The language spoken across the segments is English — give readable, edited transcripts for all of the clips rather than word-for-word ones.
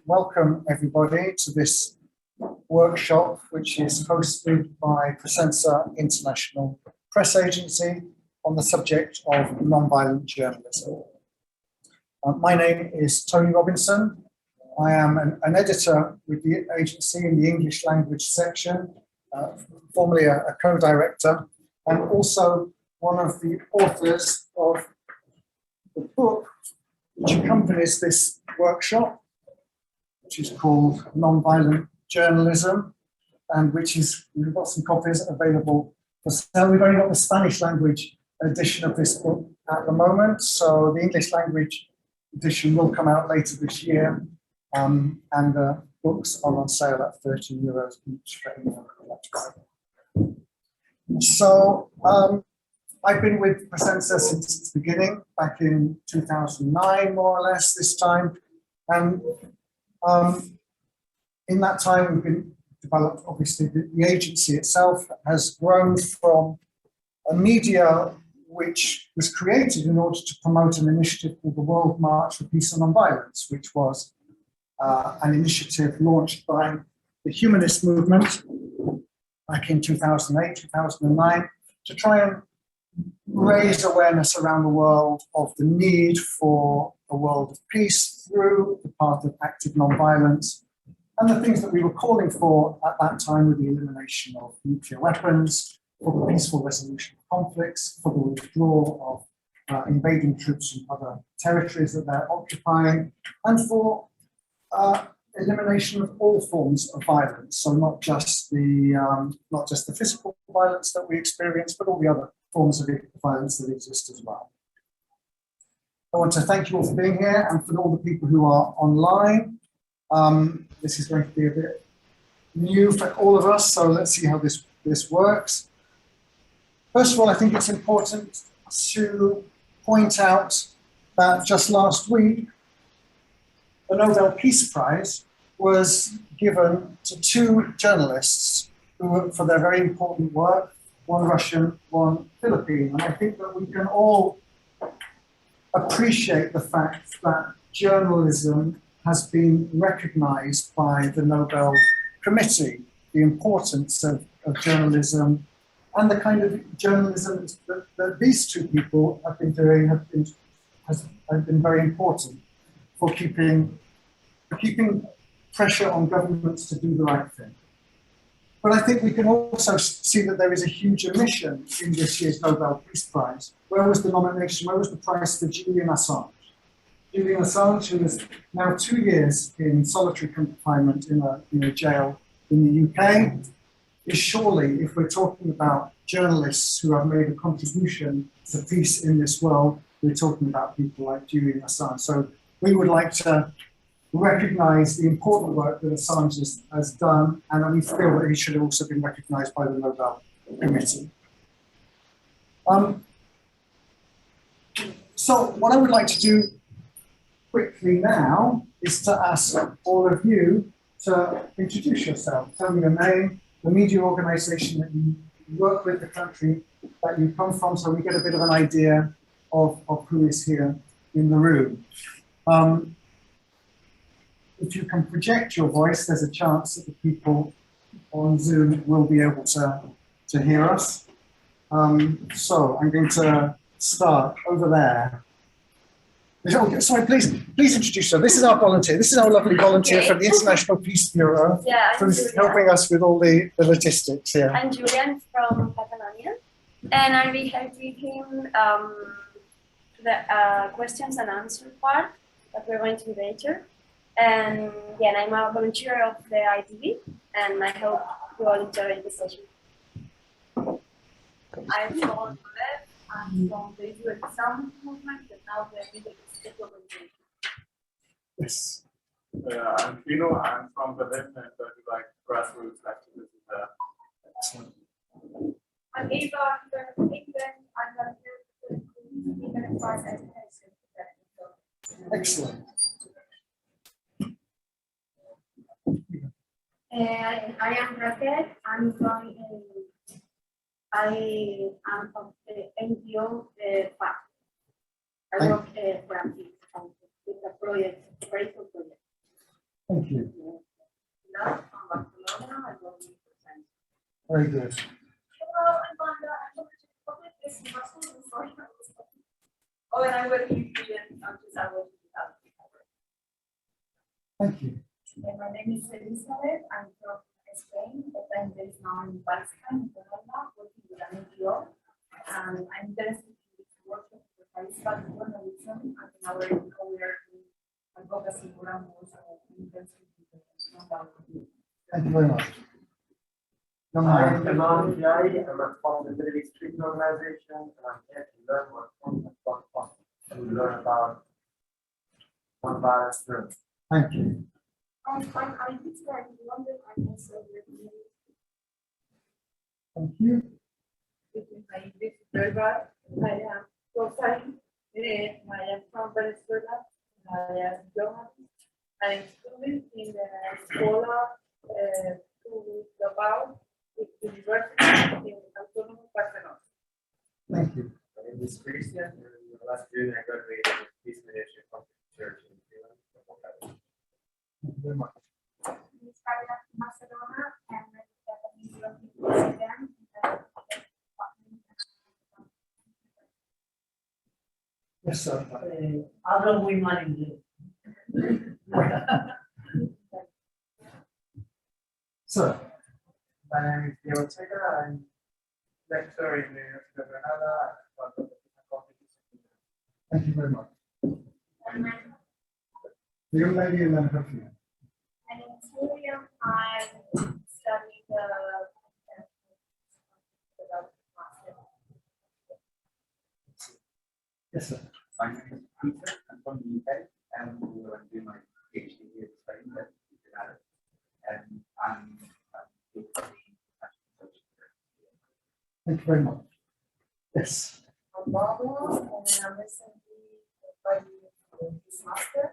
welcome everybody to this workshop, which is hosted by Pressenza International Press Agency on the subject of nonviolent journalism. My name is Tony Robinson. I am an editor with the agency in the English language section, formerly a co-director, and also one of the authors of the book which accompanies this workshop, which is called Nonviolent Journalism, and we've got some copies available for sale. We've only got the Spanish language edition of this book at the moment, so the English language edition will come out later this year, and the books are on sale at €30 each for anyone who wants to buy. So I've been with Pressenza since its beginning, back in 2009, more or less, this time. And in that time, we've developed, obviously, the agency itself has grown from a media which was created in order to promote an initiative called the World March for Peace and Nonviolence, which was an initiative launched by the humanist movement back in 2008, 2009, to try and raise awareness around the world of the need for a world of peace through the path of active nonviolence. And the things that we were calling for at that time were the elimination of nuclear weapons, for the peaceful resolution of conflicts, for the withdrawal of invading troops from other territories that they're occupying, and for elimination of all forms of violence. So not just the physical violence that we experience, but all the other forms of violence that exist as well. I want to thank you all for being here, and for all the people who are online. This is going to be a bit new for all of us, so let's see how this works. First of all, I think it's important to point out that just last week, the Nobel Peace Prize was given to two journalists who, for their very important work, one Russian, one Philippine. And I think that we can all appreciate the fact that journalism has been recognized by the Nobel Committee, the importance of journalism and the kind of journalism that these two people have been doing has been very important for keeping pressure on governments to do the right thing. But I think we can also see that there is a huge omission in this year's Nobel Peace Prize. Where was the nomination? Where was the prize for Julian Assange? Julian Assange, who is now 2 years in solitary confinement in a jail in the UK, is surely, if we're talking about journalists who have made a contribution to peace in this world, we're talking about people like Julian Assange. So we would like to recognize the important work that Assange has done, and we feel that he should have also been recognized by the Nobel Committee. So what I would like to do quickly now is to ask all of you to introduce yourself. Tell me your name, the media organization that you work with, the country that you come from, so we get a bit of an idea of who is here in the room. If you can project your voice, there's a chance that the people on Zoom will be able to hear us. So I'm going to start over there. Oh, sorry, please introduce yourself. This is our volunteer. This is our lovely volunteer from the International Peace Bureau, who's helping us with all the logistics here. I'm Julian from Catalonia, and I'll be helping him the questions and answer part that we're going to do later. And again, I'm a volunteer of the ITV, and I hope you all enjoy the session. I'm from Left. I'm from the UN Sound movement, and now the Middle East implementation. Yes. I'm Pino. I'm from the left, and I do like grassroots activism there. Excellent. I'm Eva. I'm from England. I'm here to advise education. Excellent. I am Raquel. I'm from I am from the NGO PAC. I work for a project, a very good project. Thank Very good. Hello, I'm Wanda. I'm going to public this in Brussels and sorry. Oh, and I'm going to use vision. I'm just I will do that. Thank you. And my name is Elizabeth. I'm from Spain, but I'm based now in Pakistan, in Canada, working with an NGO. And I'm interested in this workshop with Pakistan journalism and in our career in advocacy program also interested in the nonviolence. Thank you very much. Young I'm man. Intentionality. I'm a from the Middle East Treatment Organization, and I'm here to learn what to learn about nonviolence journalism. Thank you. I'm Israel in London. I'm also here. Thank you. My English is very bad. I am Rosalie. I am from Venezuela. I am journalist. I'm student in the school to about the University in Autonomous Barcelona. Thank you. My name is Christian, and last June I graduated with peace leadership from the church in Finland. Thank you very much. We started at Barcelona and then Japanese working again. Yes, sir. Hablo muy mal inglés. Sir. My name is Diego Checa. I'm lecturer in the University of Granada. Thank you very much. And then The young lady and then her few. my name is William. I studied Yes, sir. My name is Peter. I'm from the UK, and I'm doing my PhD here in Spain. And I'm doing the international social. Thank you very much. Yes. I'm Barbara, and I'm recently studying this master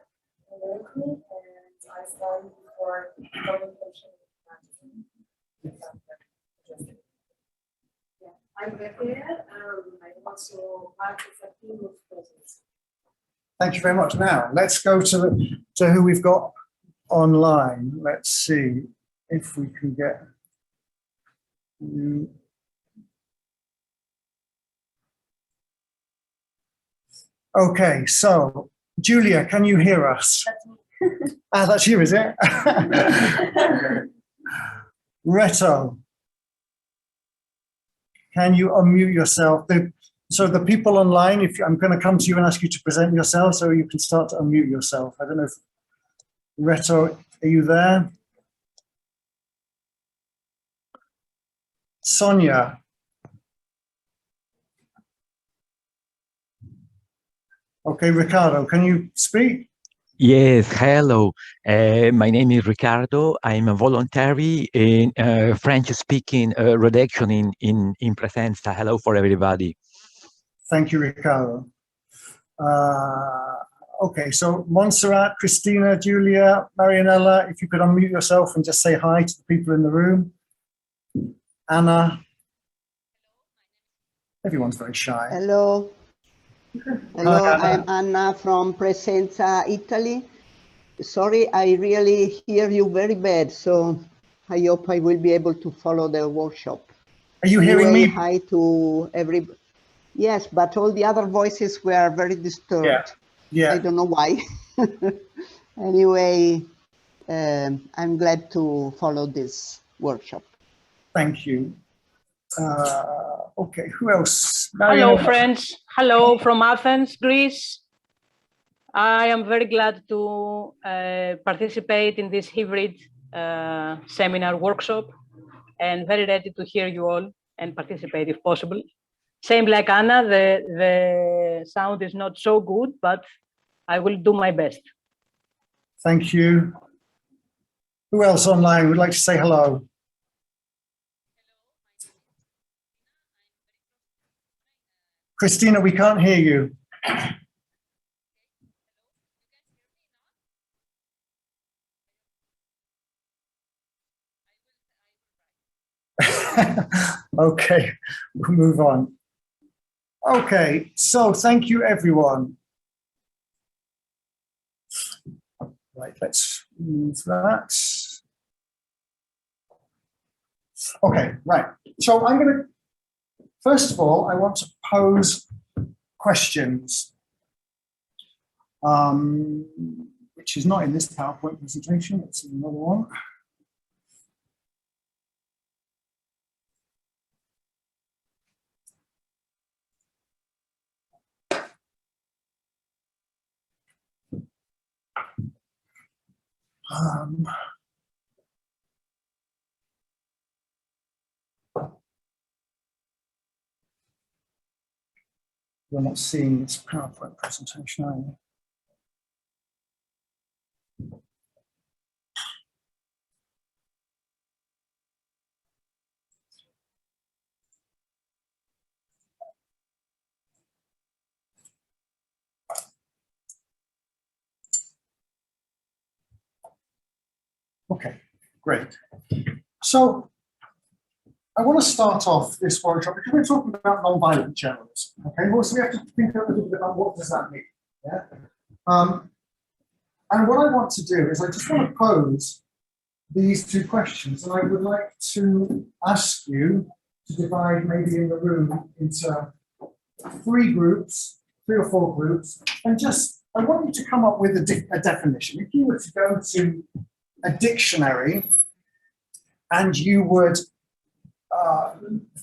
in Italy, and I studied for communication. I'm Bethia, I'm also part of a team of presence. Thank you very much. Now, let's go to who we've got online. Let's see if we can get you. Okay, so Julia, can you hear us? That's you, is it? Reto, can you unmute yourself? So the people online, I'm going to come to you and ask you to present yourself, so you can start to unmute yourself. I don't know if Reto, are you there? Sonia. Okay, Ricardo, can you speak? Yes, hello. My name is Ricardo. I'm a voluntary in French-speaking redaction in Pressenza. Hello for everybody. Thank you, Ricardo. Okay, so Montserrat, Christina, Julia, Marianella, if you could unmute yourself and just say hi to the people in the room. Anna. Everyone's very shy. Hello. Hello, Hi, Anna. I'm Anna from Pressenza, Italy. Sorry, I really hear you very bad, so I hope I will be able to follow the workshop. Are you hearing Anyway, me? hi to everybody. Yes, but all the other voices were very disturbed. Yeah. I don't know why. Anyway, I'm glad to follow this workshop. Thank you. Okay, who else? Hello, Marianella. friends. Hello from Athens, Greece. I am very glad to participate in this hybrid seminar workshop and very ready to hear you all and participate if possible. Same like Anna, the sound is not so good, but I will do my best. Thank you. Who else online would like to say hello? Christina, we can't hear you. Okay, we'll move on. Okay, so thank you, everyone. Right, let's move that. Okay, right. So I'm going to, first of all, I want to pose questions, which is not in this PowerPoint presentation, it's in another one. You're not seeing this PowerPoint presentation, are you? Okay, great. So I want to start off this workshop because we're talking about nonviolent journalism. Okay, well, so we have to think a little bit about what does that mean. Yeah. And what I want to do is I just want to pose these two questions, and I would like to ask you to divide maybe in the room into three or four groups, and just I want you to come up with a definition. If you were to go to a dictionary and you would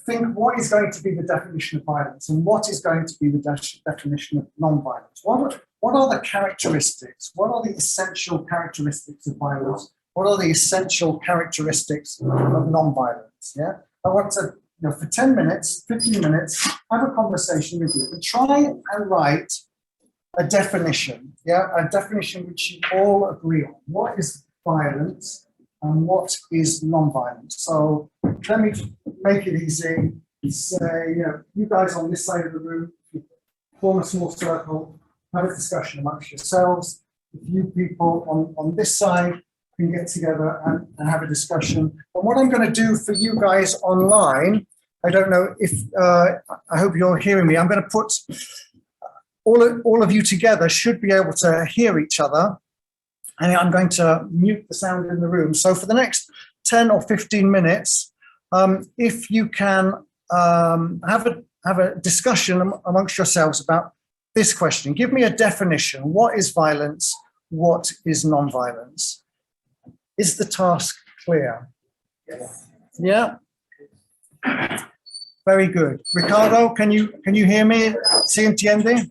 think what is going to be the definition of violence and what is going to be the definition of non-violence. What are the characteristics? What are the essential characteristics of violence? What are the essential characteristics of non-violence? Yeah, I want to, for 10 minutes, 15 minutes, have a conversation with you and try and write a definition. Yeah, a definition which you all agree on. What is violence and what is non-violence? So let me make it easy. Say, you guys on this side of the room, form a small circle, have a discussion amongst yourselves. If you people on this side can get together and have a discussion. And what I'm going to do for you guys online, I don't know if, I hope you're hearing me. I'm going to put all of you together should be able to hear each other. And I'm going to mute the sound in the room. So for the next 10 or 15 minutes, if you can have a discussion amongst yourselves about this question. Give me a definition. What is violence? What is non-violence? Is the task clear? Yes. Yeah? Very good. Ricardo, can you hear me? ¿Sí entiende?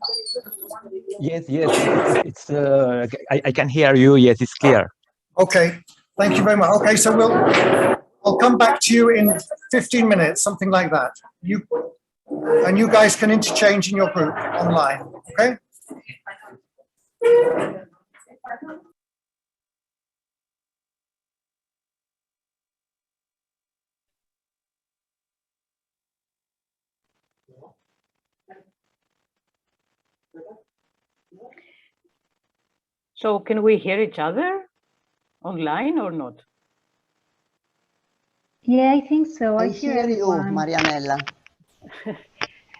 Yes, it's I can hear you. Yes, it's clear. Okay, thank you very much. Okay, so I'll come back to you in 15 minutes, something like that. You guys can interchange in your group online, okay? So can we hear each other online or not? Yeah, I think so. I hear you, Marianella.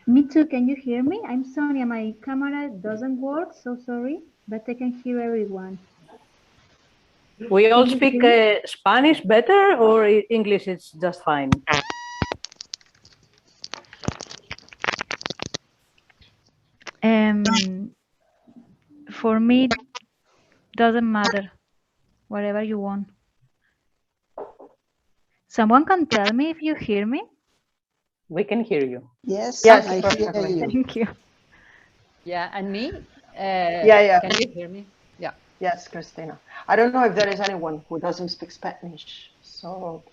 Me too. Can you hear me? I'm Sonia. My camera doesn't work, so sorry, but I can hear everyone. We all speak Spanish better, or English is just fine? For me, doesn't matter. Whatever you want. Someone can tell me if you hear me? We can hear you. Yes, yes, I hear you. Thank you. Yeah, and me? Yeah. Can you hear me? Yeah. Yes, Christina. I don't know if there is anyone who doesn't speak Spanish. So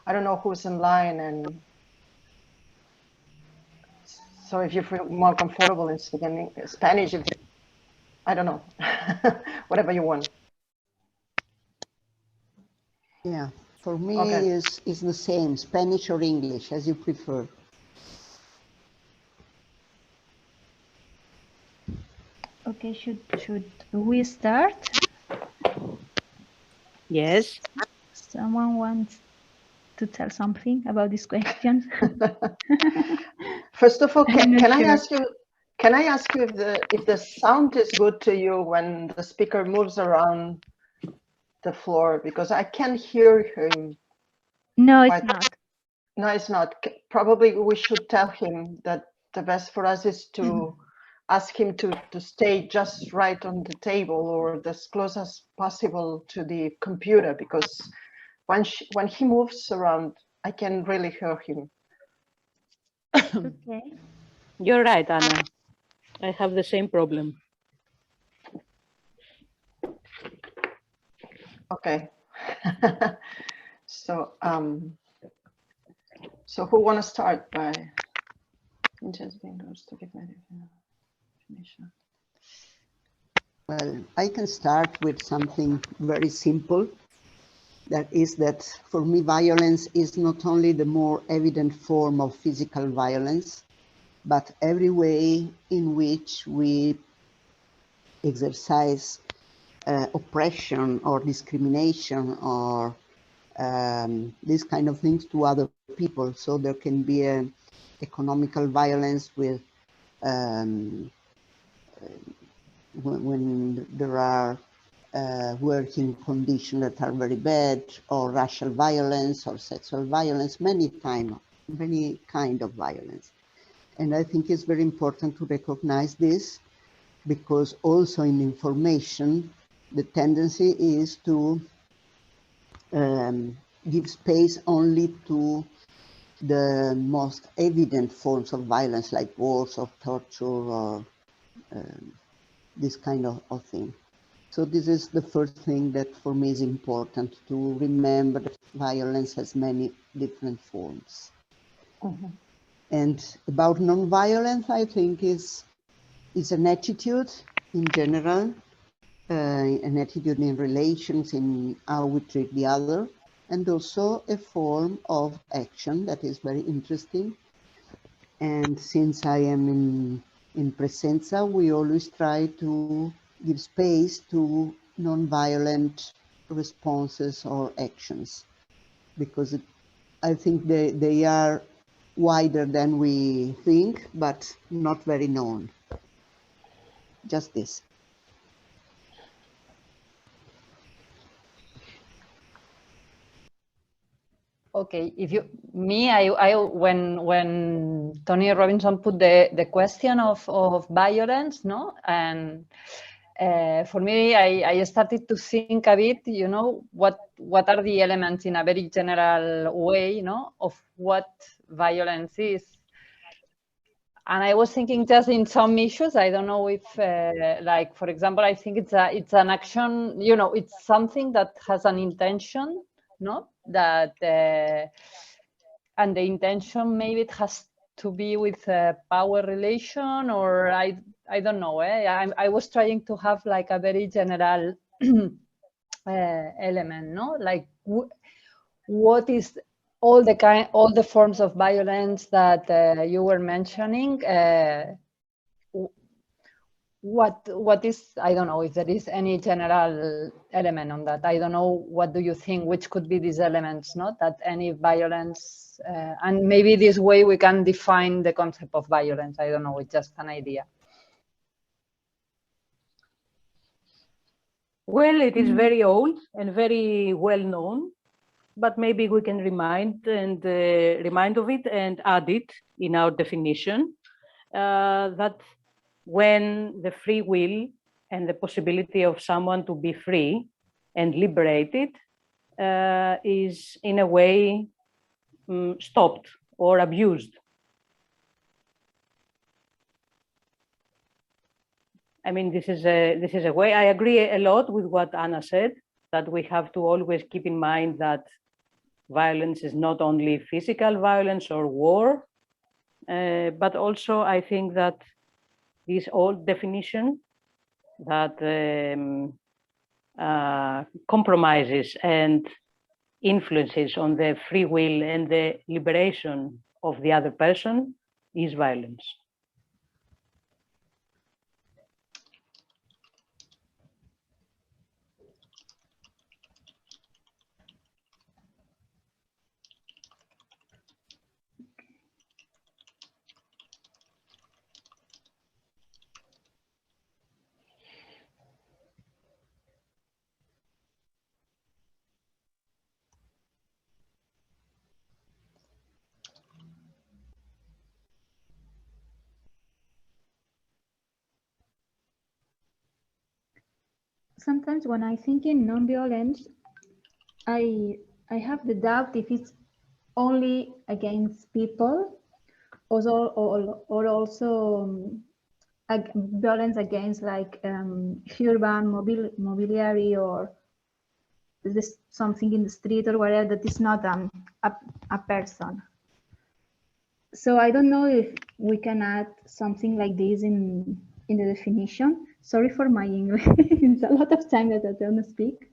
I don't know who's in line. And so if you feel more comfortable in speaking Spanish, I don't know, whatever you want. Yeah, for me Okay. is the same, Spanish or English, as you prefer. Okay, should we start? Yes. Someone wants to tell something about this question? First of all, I'm not can I sure. ask you? Can I ask you if the sound is good to you when the speaker moves around the floor? Because I can't hear him. No, it's not. No, it's not. Probably we should tell him that the best for us is to ask him to stay just right on the table or as close as possible to the computer, because when he moves around, I can really hear him. Okay. You're right, Anna. I have the same problem. Okay. So who want to start by just being to give my definition? Well, I can start with something very simple. That is that for me, violence is not only the more evident form of physical violence, but every way in which we exercise oppression or discrimination or these kind of things to other people. So there can be an economical violence with when there are working conditions that are very bad, or racial violence or sexual violence, many kind of violence. And I think it's very important to recognize this, because also in information, the tendency is to give space only to the most evident forms of violence, like wars or torture or this kind of thing. So this is the first thing that for me is important, to remember that violence has many different forms. Mm-hmm. And about nonviolence, I think is an attitude in general, an attitude in relations, in how we treat the other, and also a form of action that is very interesting. And since I am in Pressenza, we always try to give space to non-violent responses or actions, because I think they are wider than we think, but not very known. Just this. Okay, if you I when Tony Robinson put the question of violence, no, and for me, I started to think a bit, you know, what are the elements in a very general way, you know, of what violence is. And I was thinking just in some issues, I don't know if, like, for example, I think it's an action, you know, it's something that has an intention, no, that, and the intention, maybe it has to be with a power relation, or I don't know. I was trying to have like a very general element, no, like what is all the forms of violence that you were mentioning. What is, I don't know if there is any general element on that. I don't know, what do you think, which could be these elements, not that any violence, and maybe this way we can define the concept of violence. I don't know, it's just an idea. Well, it is very old and very well known, but maybe we can remind of it and add it in our definition, that when the free will and the possibility of someone to be free and liberated is in a way stopped or abused. I mean, this is a way. I agree a lot with what Anna said, that we have to always keep in mind that violence is not only physical violence or war, but also I think that this old definition that compromises and influences on the free will and the liberation of the other person is violence. sometimes when I think in non-violence, I have the doubt if it's only against people, or also violence against like urban mobiliary, or this something in the street or whatever that is not a person. So I don't know if we can add something like this in the definition. Sorry for my English. It's a lot of time that I don't speak.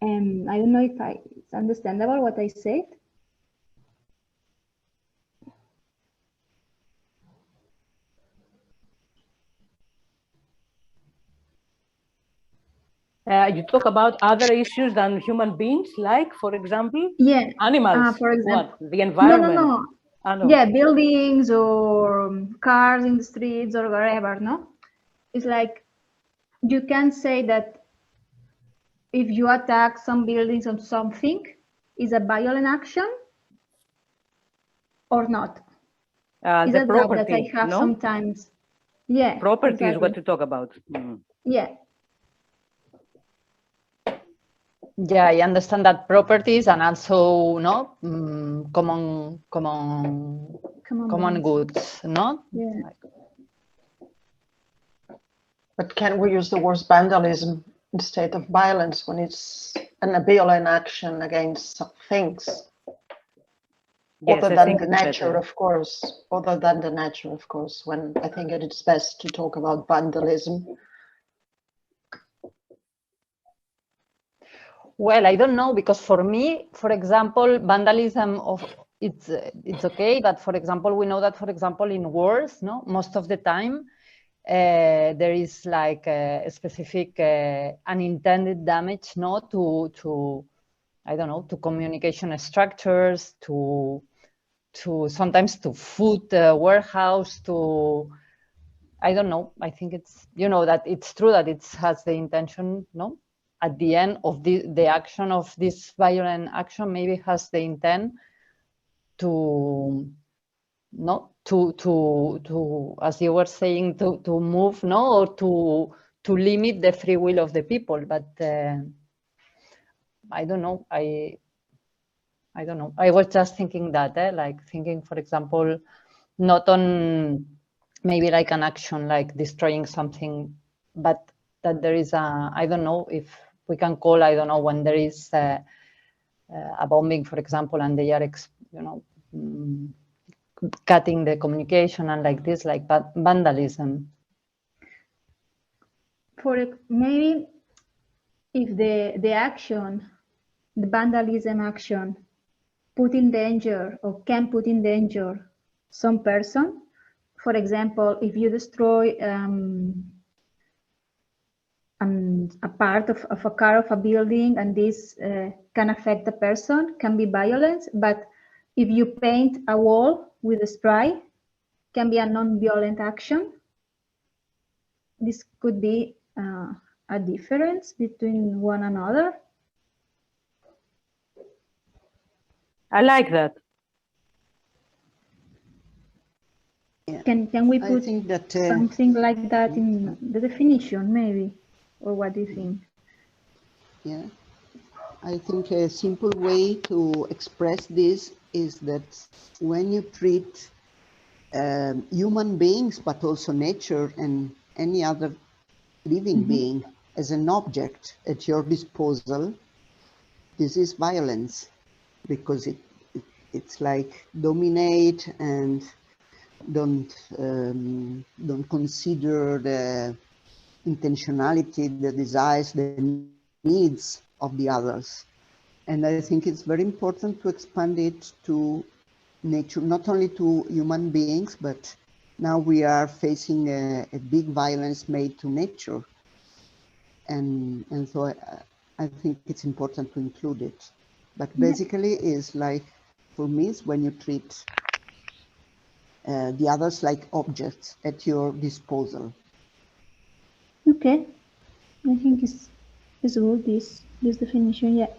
And I don't know if it's understandable what I said. You talk about other issues than human beings, like, for example, animals, for example, what? The environment? No. No. Yeah, buildings or cars in the streets or wherever, no? It's like, you can say that if you attack some buildings or something, is a violent action or not? Is The a doubt that property, I have no? sometimes. Yeah. Property exactly. is what you talk about. Mm. Yeah. Yeah, I understand that properties and also common goods, no? Yeah. But can we use the word vandalism instead of violence when it's an violent action against things? Yes, other I than think the it's nature, better. of course. Other than the nature, of course. When I think it's best to talk about vandalism. Well, I don't know, because for me, for example, vandalism it's okay, but for example, we know that, for example, in wars, no, most of the time there is like a specific unintended damage, no, to I don't know, to communication structures, to sometimes to food warehouse, to I don't know. I think it's, you know, that it's true that it has the intention, no, at the end of the action of this violent action, maybe has the intent to as you were saying, to move, no, or to limit the free will of the people. But I don't know. I don't know. I was just thinking that, like thinking, for example, not on maybe like an action like destroying something, but that there is I don't know if we can call, I don't know, when there is a bombing, for example, and they are, cutting the communication and like this, like vandalism. For maybe if the action, the vandalism action, put in danger or can put in danger some person. For example, if you destroy a part of a car of a building, and this can affect a person, can be violence. But if you paint a wall with a spray, can be a non-violent action. This could be a difference between one another. I like that. Yeah. Can we put that, something like that in the definition, maybe? Or what do you think? Yeah, I think a simple way to express this is that when you treat human beings, but also nature and any other living being as an object at your disposal, this is violence, because it's like dominate and don't consider the intentionality, the desires, the needs of the others. And I think it's very important to expand it to nature, not only to human beings, but now we are facing a big violence made to nature. And so I think it's important to include it. But basically is like, for me, it's when you treat the others like objects at your disposal. Okay, I think it's good, this definition, yeah.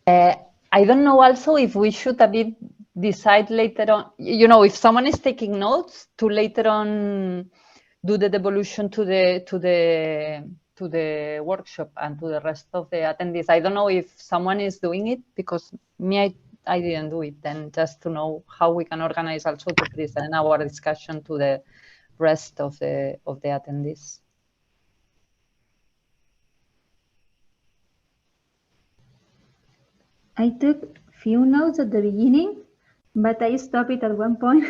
I don't know also if we should a bit decide later on, you know, if someone is taking notes, to later on do the devolution to the workshop and to the rest of the attendees. I don't know if someone is doing it, because me, I didn't do it. Then just to know how we can organize also to present our discussion to the rest of the attendees. I took few notes at the beginning, but I stopped it at one point.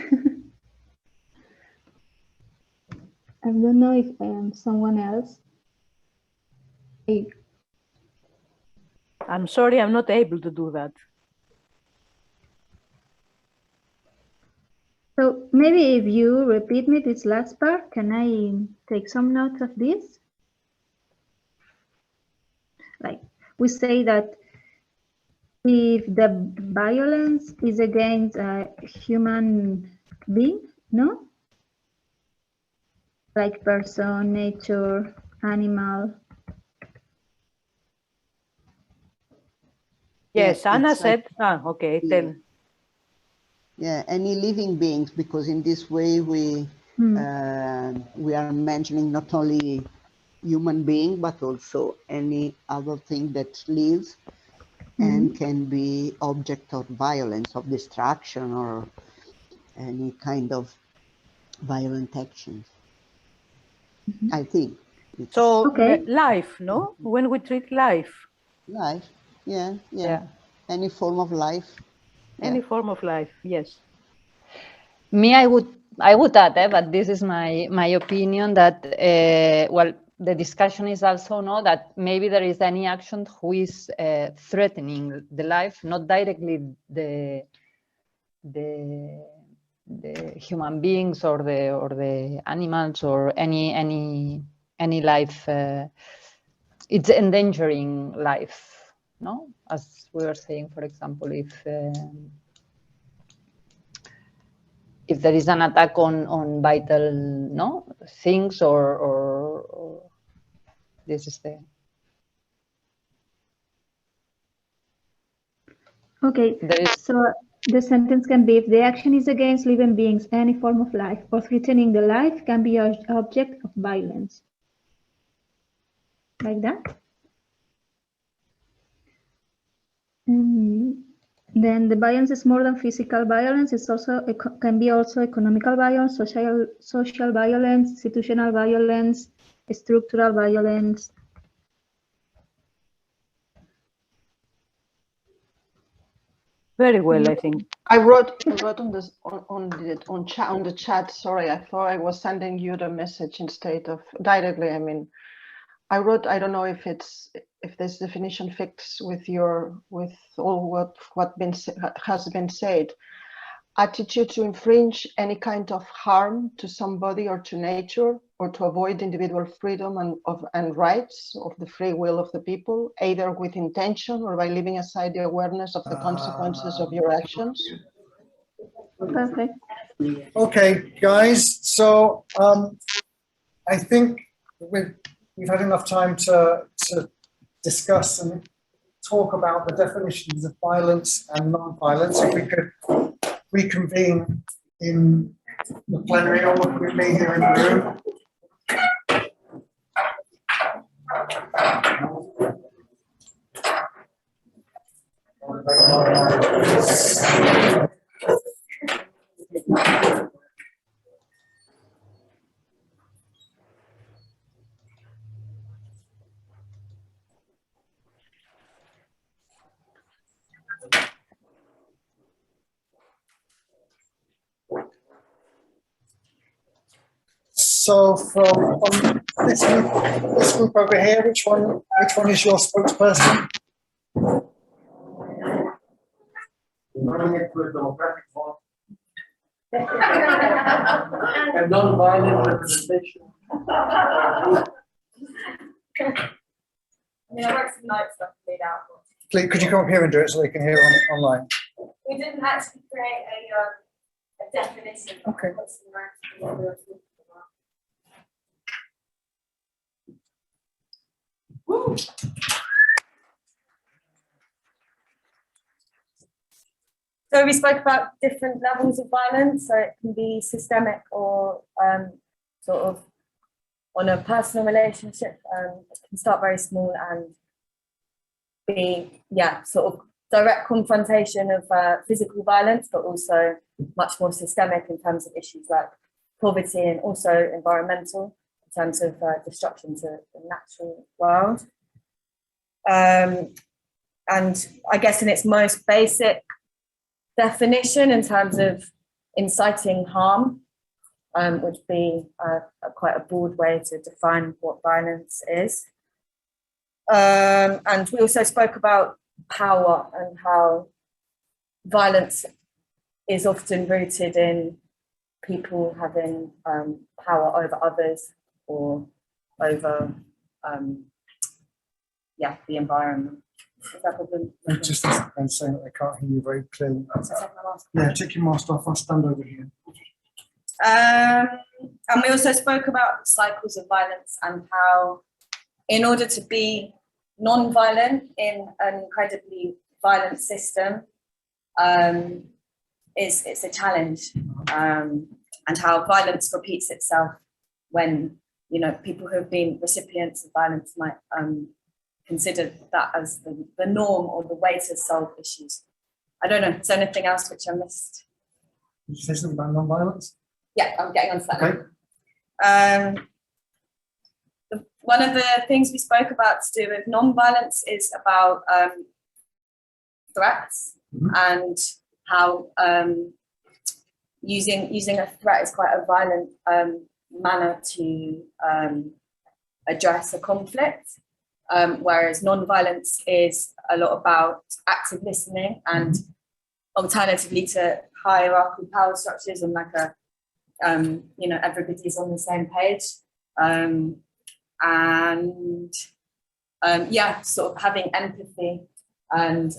I don't know if someone else. I'm sorry, I'm not able to do that. So maybe if you repeat me this last part, can I take some notes of this? Like we say that if the violence is against a human being, no? Like person, nature, animal. Yes, Anna it's said, like, okay, yeah. tell. Yeah, any living beings, because in this way we are mentioning not only human being, but also any other thing that lives and can be object of violence, of destruction, or any kind of violent actions. I think. So okay. Life, no? When we treat life. Life, yeah. Any form of life. Any form of life, yes. Me, I would add, but this is my opinion, that well, the discussion is also that maybe there is any action who is threatening the life, not directly the human beings or the animals or any life. It's endangering life, no? As we were saying, for example, if there is an attack on vital things or this is the Okay, so the sentence can be, if the action is against living beings, any form of life, or threatening the life, can be an object of violence. Like that. Then the violence is more than physical violence. It's also can be also economical violence, social violence, institutional violence, structural violence. Very well, I think. I wrote on this on the chat. Sorry, I thought I was sending you the message instead of directly. I mean, I wrote. I don't know if this definition fits with all what has been said. Attitude to infringe any kind of harm to somebody or to nature, or to avoid individual freedom and rights of the free will of the people, either with intention or by leaving aside the awareness of the consequences of your actions. Perfect. Okay, guys. So I think we've had enough time to discuss and talk about the definitions of violence and non-violence. If we could reconvene in the plenary or with me here in the room. So from this group over here, which one is your spokesperson? And non-violent representation. Please, could you come up here and do it so they can hear online? We didn't actually create a definition. Okay. So we spoke about different levels of violence. So it can be systemic or sort of on a personal relationship. It can start very small and be, sort of direct confrontation of physical violence, but also much more systemic in terms of issues like poverty and also environmental in terms of destruction to the natural world. And I guess in its most basic definition in terms of inciting harm, would be quite a broad way to define what violence is. And we also spoke about power and how violence is often rooted in people having power over others or over the environment. Is that problem? Just and saying that I can't hear you very clearly. Yeah, take your mask off. I'll stand over here. And we also spoke about cycles of violence and how, in order to be non-violent in an incredibly violent system, it's a challenge, and how violence repeats itself when people who have been recipients of violence might consider that as the norm or the way to solve issues. I don't know. Is there anything else which I missed? Did you say something about non-violence? Yeah, I'm getting on to that. Okay. One of the things we spoke about to do with non-violence is about threats, and how using a threat is quite a violent manner to address a conflict, whereas non-violence is a lot about active listening and alternatively to hierarchical power structures and like a everybody's on the same page, and sort of having empathy and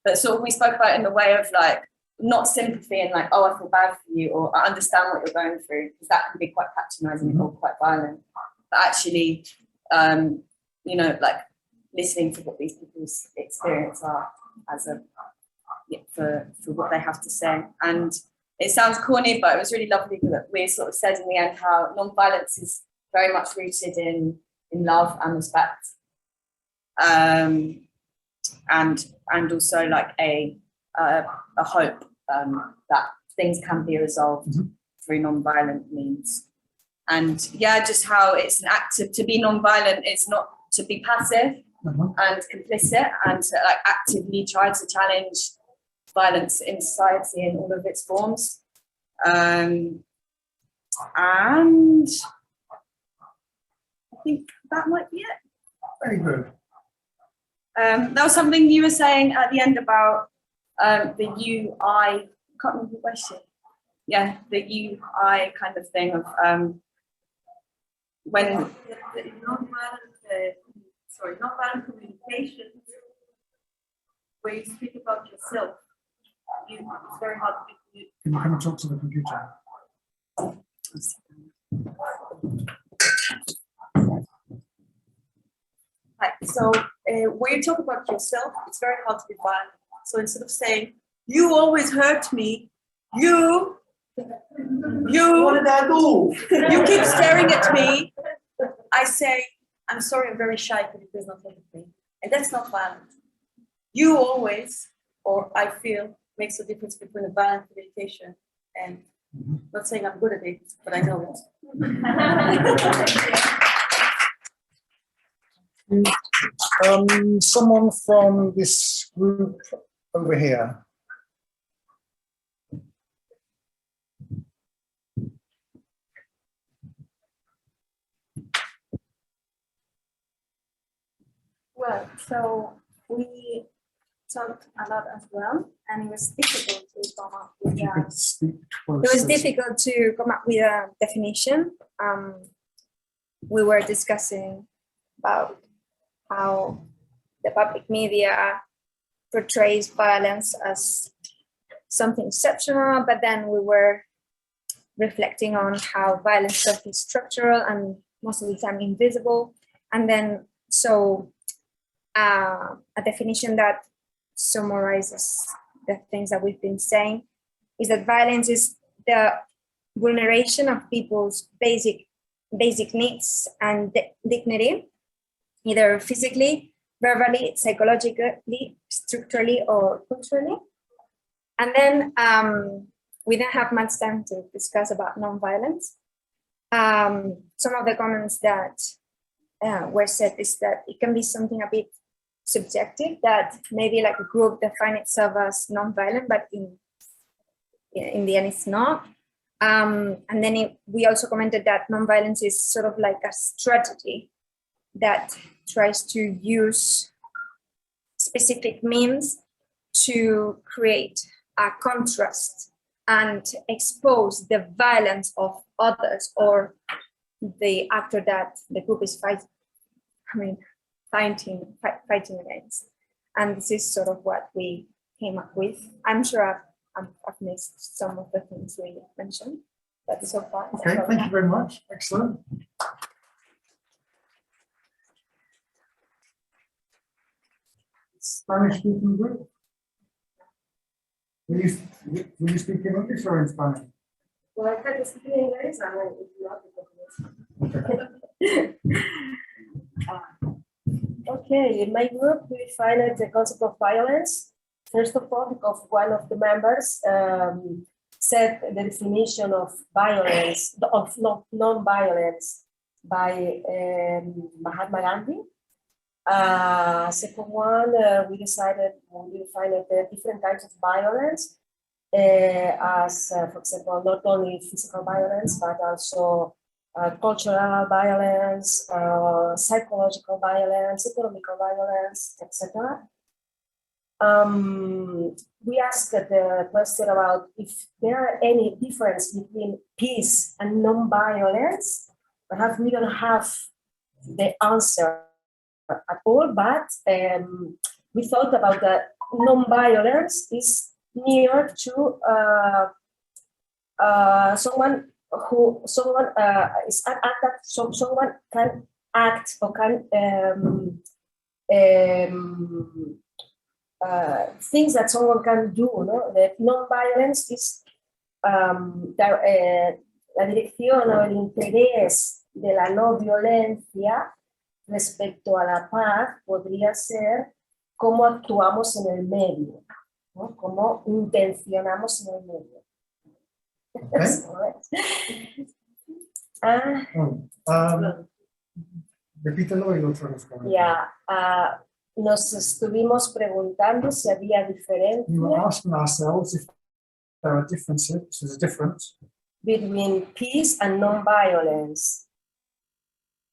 but sort of we spoke about it in the way of like not sympathy and like, oh, I feel bad for you or I understand what you're going through, because that can be quite patronizing or quite violent, but actually like listening to what these people's experience are as for what they have to say. And it sounds corny, but it was really lovely that we sort of said in the end how non-violence is very much rooted in love and respect, and also like a hope that things can be resolved through non-violent means. And just how it's an act to be non-violent is not to be passive and complicit, and to like actively try to challenge violence in society in all of its forms. And I think that might be it. Very good. That was something you were saying at the end about the UI, I can't remember the question. Yeah, the UI kind of thing of when non-violent communication, where you speak about yourself. It's very hard to be. Can you come and talk to the computer? Right. So when you talk about yourself, it's very hard to be violent. So instead of saying, you always hurt me, you, what did I do? You keep staring at me. I say, I'm sorry, I'm very shy, but it does not look at me. And that's not violent. You always, or I feel, makes a difference between a violent communication and not saying I'm good at it, but I know it. Someone from this group over here. Well, so we talked a lot as well, and it was difficult to come up with a definition. We were discussing about how the public media portrays violence as something exceptional, but then we were reflecting on how violence is structural and most of the time invisible. And then So a definition that summarizes the things that we've been saying is that violence is the vulneration of people's basic needs and dignity, either physically, verbally, psychologically, structurally, or culturally. And then we don't have much time to discuss about nonviolence. Some of the comments that were said is that it can be something a bit subjective, that maybe like a group define itself as nonviolent, but in the end it's not. And then we also commented that nonviolence is sort of like a strategy that tries to use specific means to create a contrast and expose the violence of others or the actor that the group is fighting against. And this is sort of what we came up with. I'm sure I've missed some of the things we mentioned, but so far. Okay, thank you very much. Excellent. Spanish speaking group. Will you speak in English or in Spanish? Well, I can speak in English and if not, okay, in my group, we defined the concept of violence. First of all, because one of the members said the definition of violence, of non-violence by Mahatma Gandhi. Second one, we defined the different kinds of violence as, for example, not only physical violence, but also cultural violence, psychological violence, economical violence, etc. We asked the question about if there are any difference between peace and non-violence. Perhaps we don't have the answer at all, but we thought about that non-violence is near to someone is someone can act or can things that someone can do, ¿no? The non-violence is la dirección o el interés de la no violencia respecto a la paz podría ser cómo actuamos en el medio, ¿no? Cómo intencionamos en el medio. Repítelo y lo traduzco. Ya, nos estuvimos preguntando si había diferencias. We were asking ourselves if there are differences, there's a difference between peace and non-violence.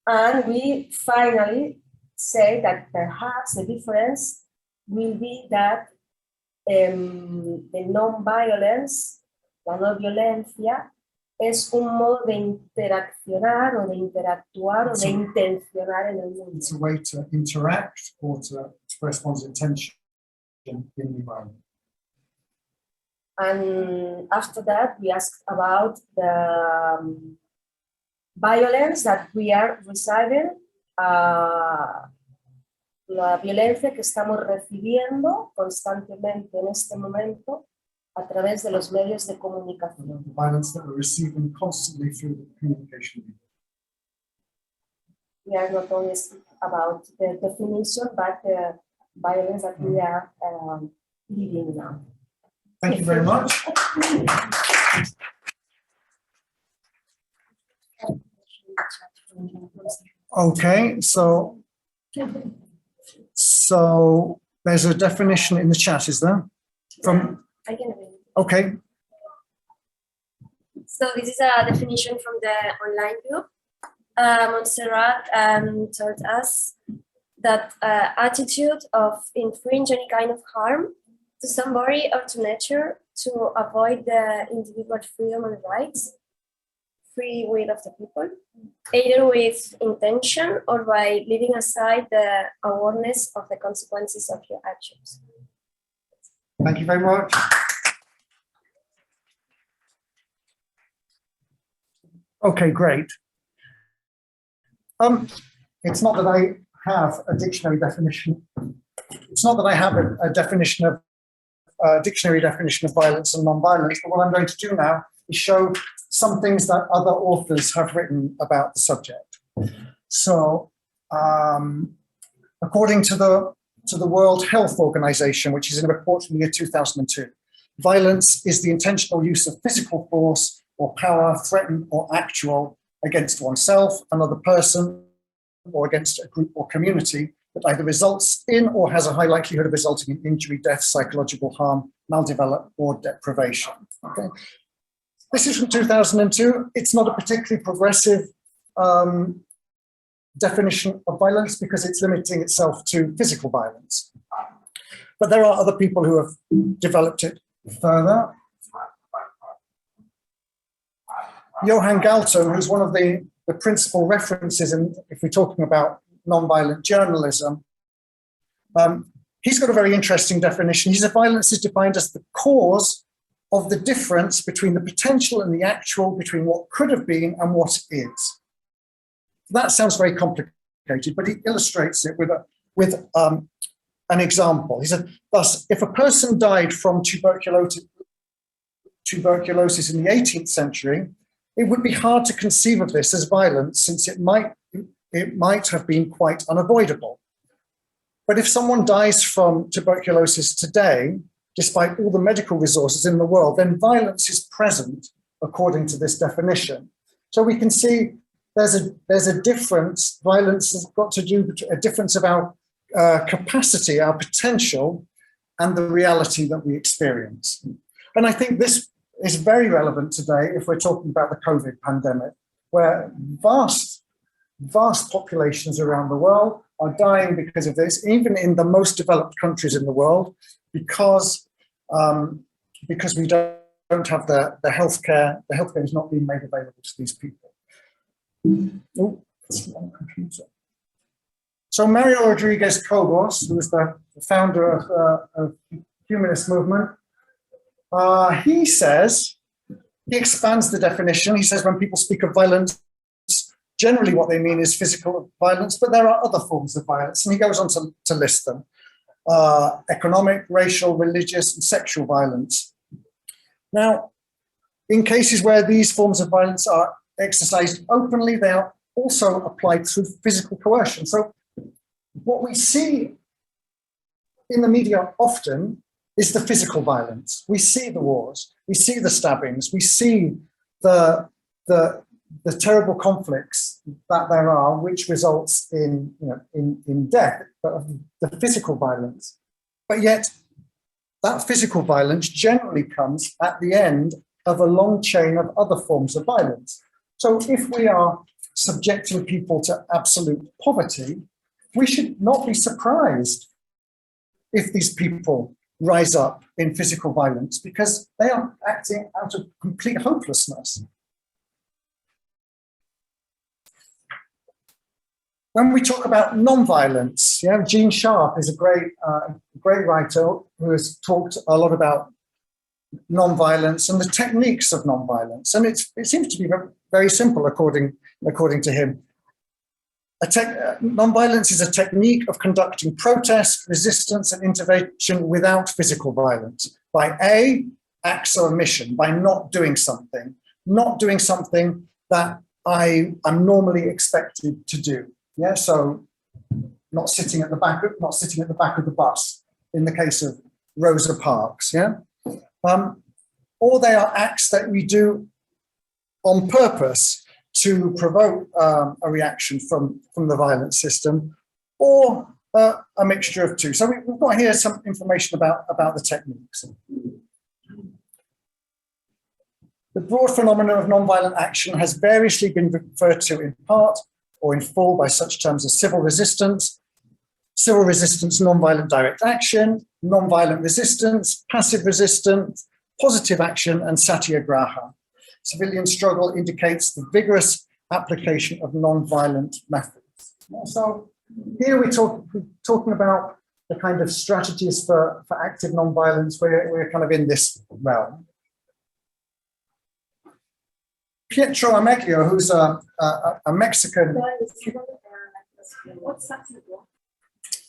And we finally say that perhaps the difference will be that the non-violence, la no violencia, es un modo de interaccionar o de interactuar o de intencionar en el mundo. It's a way to interact or to express one's intention in the environment. And after that, we asked about the violence that we are receiving, la violencia que estamos recibiendo constantemente en este momento a través de los medios de comunicación. The violence that we're receiving constantly through the communication. We are not only speaking about the definition, but the violence that we are living now. Thank you very much. Okay, so there's a definition in the chat, is there? From I can read. okay. So this is a definition from the online group. Montserrat told us that attitude of infringe any kind of harm to somebody or to nature to avoid the individual freedom and rights, free will of the people, either with intention or by leaving aside the awareness of the consequences of your actions. Thank you very much. Okay, great. It's not that I have a dictionary definition. It's not that I have a definition of dictionary definition of violence and non-violence, but what I'm going to do now is show some things that other authors have written about the subject. So, according to the World Health Organization, which is in a report from the year 2002, violence is the intentional use of physical force or power, threatened or actual, against oneself, another person, or against a group or community that either results in or has a high likelihood of resulting in injury, death, psychological harm, maldevelopment, or deprivation. Okay. This is from 2002. It's not a particularly progressive definition of violence because it's limiting itself to physical violence. But there are other people who have developed it further. Johan Galton, who's one of the principal references, if we're talking about nonviolent journalism, he's got a very interesting definition. He said violence is defined as the cause of the difference between the potential and the actual, between what could have been and what is. That sounds very complicated, but he illustrates it with an example. He said, thus, if a person died from tuberculosis in the 18th century, it would be hard to conceive of this as violence, since it might have been quite unavoidable. But if someone dies from tuberculosis today, despite all the medical resources in the world, then violence is present according to this definition. So we can see there's a difference. Violence has got to do with a difference of our capacity, our potential, and the reality that we experience. And I think this is very relevant today if we're talking about the COVID pandemic, where vast populations around the world are dying because of this, even in the most developed countries in the world, because we don't have the healthcare. The healthcare is not being made available to these people. Oh, it's on the computer. So Mario Rodriguez Cobos, who is the founder of the humanist movement, he expands the definition. He says when people speak of violence, generally what they mean is physical violence, but there are other forms of violence, and he goes on to list them. Economic, racial, religious, and sexual violence. Now, in cases where these forms of violence are exercised openly, they are also applied through physical coercion. So what we see in the media often is the physical violence. We see the wars, we see the stabbings, we see the terrible conflicts that there are, which results in death, the physical violence. But yet, that physical violence generally comes at the end of a long chain of other forms of violence. So if we are subjecting people to absolute poverty, we should not be surprised if these people rise up in physical violence, because they are acting out of complete hopelessness. When we talk about non-violence, Gene Sharp is a great writer who has talked a lot about non-violence and the techniques of non-violence, and it seems to be very simple according to him. Non-violence is a technique of conducting protest, resistance, and intervention without physical violence by acts of omission, by not doing something that I am normally expected to do. So not sitting at the back of the bus in the case of Rosa Parks. Or they are acts that we do on purpose to provoke a reaction from the violent system, or a mixture of two. So we've got here some information about the techniques. The broad phenomenon of nonviolent action has variously been referred to in part or in full by such terms as civil resistance, nonviolent direct action, nonviolent resistance, passive resistance, positive action, and satyagraha. Civilian struggle indicates the vigorous application of non-violent methods. So here we're talking about the kind of strategies for active non-violence. We're kind of in this realm. Pietro Ameglio, who's a Mexican. What's satyagraha?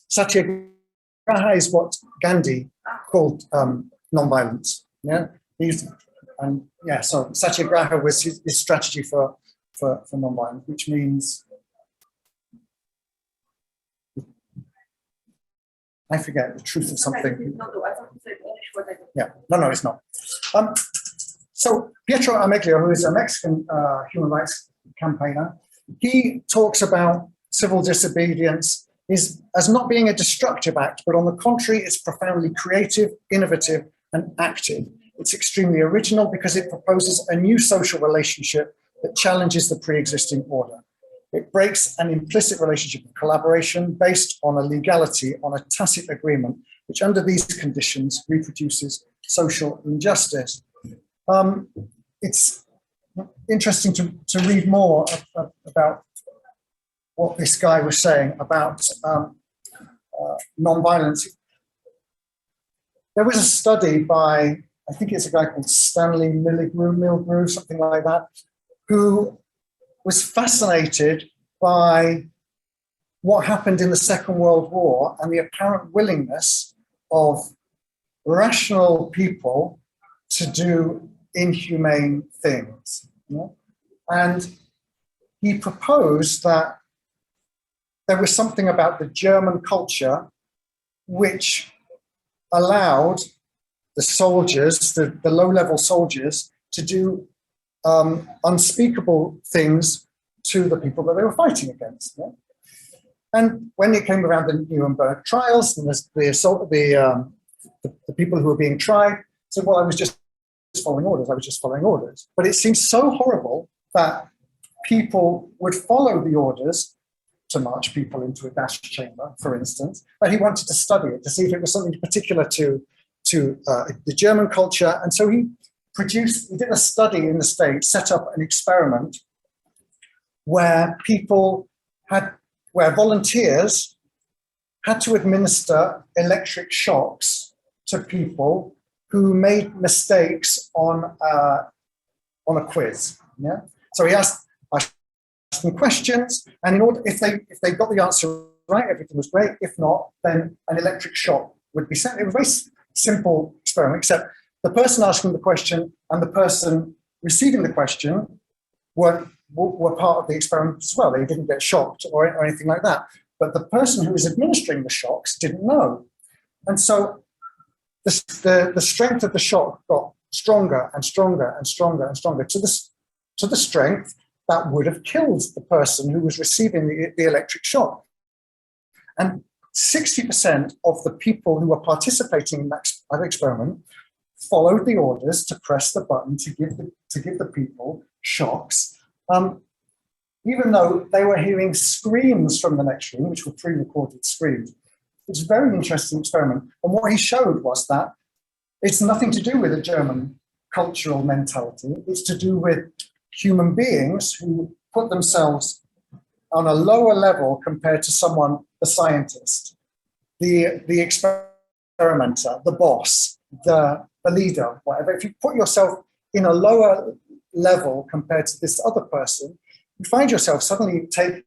Satyagraha is what Gandhi called nonviolence. Yeah, so satyagraha was his strategy for nonviolence, which means I forget the truth of something. Yeah, no, it's not. So Pietro Ameglio, who is a Mexican human rights campaigner, he talks about civil disobedience as not being a destructive act, but on the contrary, it's profoundly creative, innovative, and active. It's extremely original because it proposes a new social relationship that challenges the pre-existing order. It breaks an implicit relationship of collaboration based on a legality, on a tacit agreement, which under these conditions reproduces social injustice. It's interesting to read more about what this guy was saying about nonviolence. There was a study by, I think it's a guy called Stanley Milgrew, something like that, who was fascinated by what happened in the Second World War and the apparent willingness of rational people to do inhumane things. Yeah? And he proposed that there was something about the German culture which allowed the soldiers, the low-level soldiers, to do unspeakable things to the people that they were fighting against. Yeah? And when it came around the Nuremberg trials, and the people who were being tried said, well, I was just following orders. But it seems so horrible that people would follow the orders to march people into a gas chamber, for instance, but he wanted to study it to see if it was something particular to the German culture. And so he did a study in the States, set up an experiment where volunteers had to administer electric shocks to people who made mistakes on a quiz. Yeah. So I asked them questions, and if they got the answer right, everything was great. If not, then an electric shock would be sent. It was a very simple experiment, except the person asking the question and the person receiving the question were part of the experiment as well. They didn't get shocked or anything like that. But the person who was administering the shocks didn't know. And so the strength of the shock got stronger and stronger and stronger and stronger to the strength that would have killed the person who was receiving the electric shock. And 60% of the people who were participating in that experiment followed the orders to press the button to give the people shocks, even though they were hearing screams from the next room, which were pre-recorded screams. It's a very interesting experiment. And what he showed was that it's nothing to do with a German cultural mentality. It's to do with human beings who put themselves on a lower level compared to someone, the scientist, the experimenter, the boss, the leader, whatever. If you put yourself in a lower level compared to this other person, you find yourself suddenly taking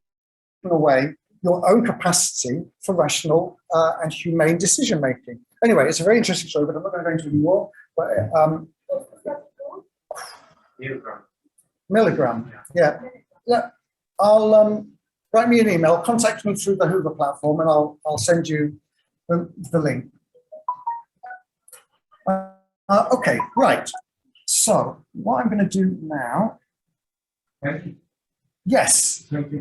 away your own capacity for rational and humane decision making. Anyway, it's a very interesting story, but I'm not going to go into any more. But, Milligram, yeah. I'll write me an email, contact me through the Hoover platform, and I'll send you the link. Okay, right. So what I'm going to do now. Yes. There was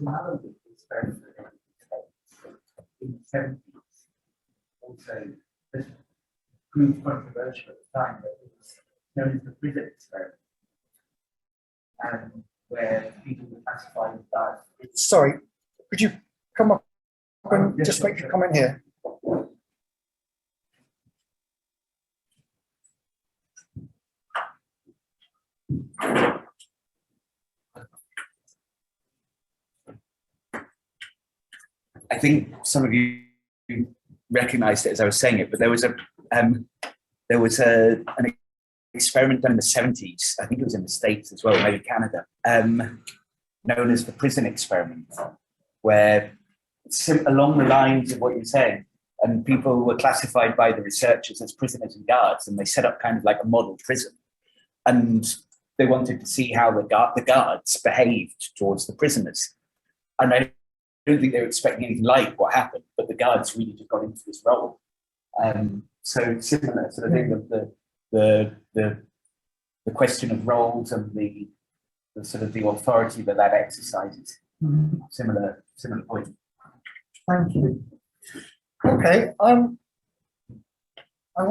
another big experiment in the 70s. Also, this proved controversial at the time, but it was known as the prison experiment. And where people were classified as Sorry, could you come up and just make your comment here? I think some of you recognized it as I was saying it, but there was an experiment done in the 70s. I think it was in the States as well, maybe Canada, known as the prison experiment, where along the lines of what you're saying, and people were classified by the researchers as prisoners and guards, and they set up kind of like a model prison. And they wanted to see how the guards behaved towards the prisoners. And I don't think they were expecting anything like what happened, but the guards really just got into this role. So similar, sort of thing of the question of roles and the sort of the authority that exercises. Mm-hmm. Similar point. Thank you. Okay, I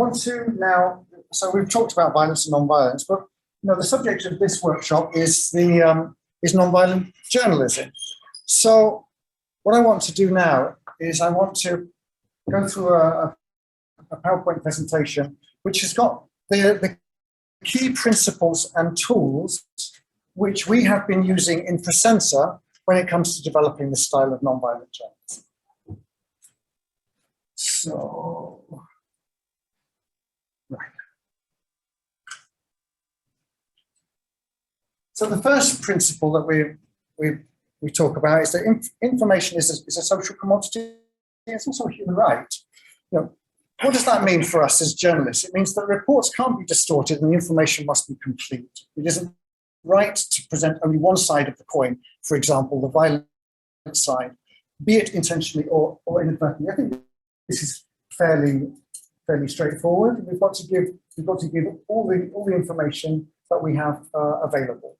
want to now, so we've talked about violence and non-violence, but the subject of this workshop is nonviolent journalism. So what I want to do now is I want to go through a PowerPoint presentation which has got the key principles and tools which we have been using in Pressenza when it comes to developing the style of nonviolent journalism. So, right. So the first principle that we talk about is that information is a social commodity. It's also a human right. What does that mean for us as journalists? It means that reports can't be distorted and the information must be complete. It isn't right to present only one side of the coin, for example, the violent side, be it intentionally or inadvertently. I think this is fairly straightforward. We've got to give all the information that we have available.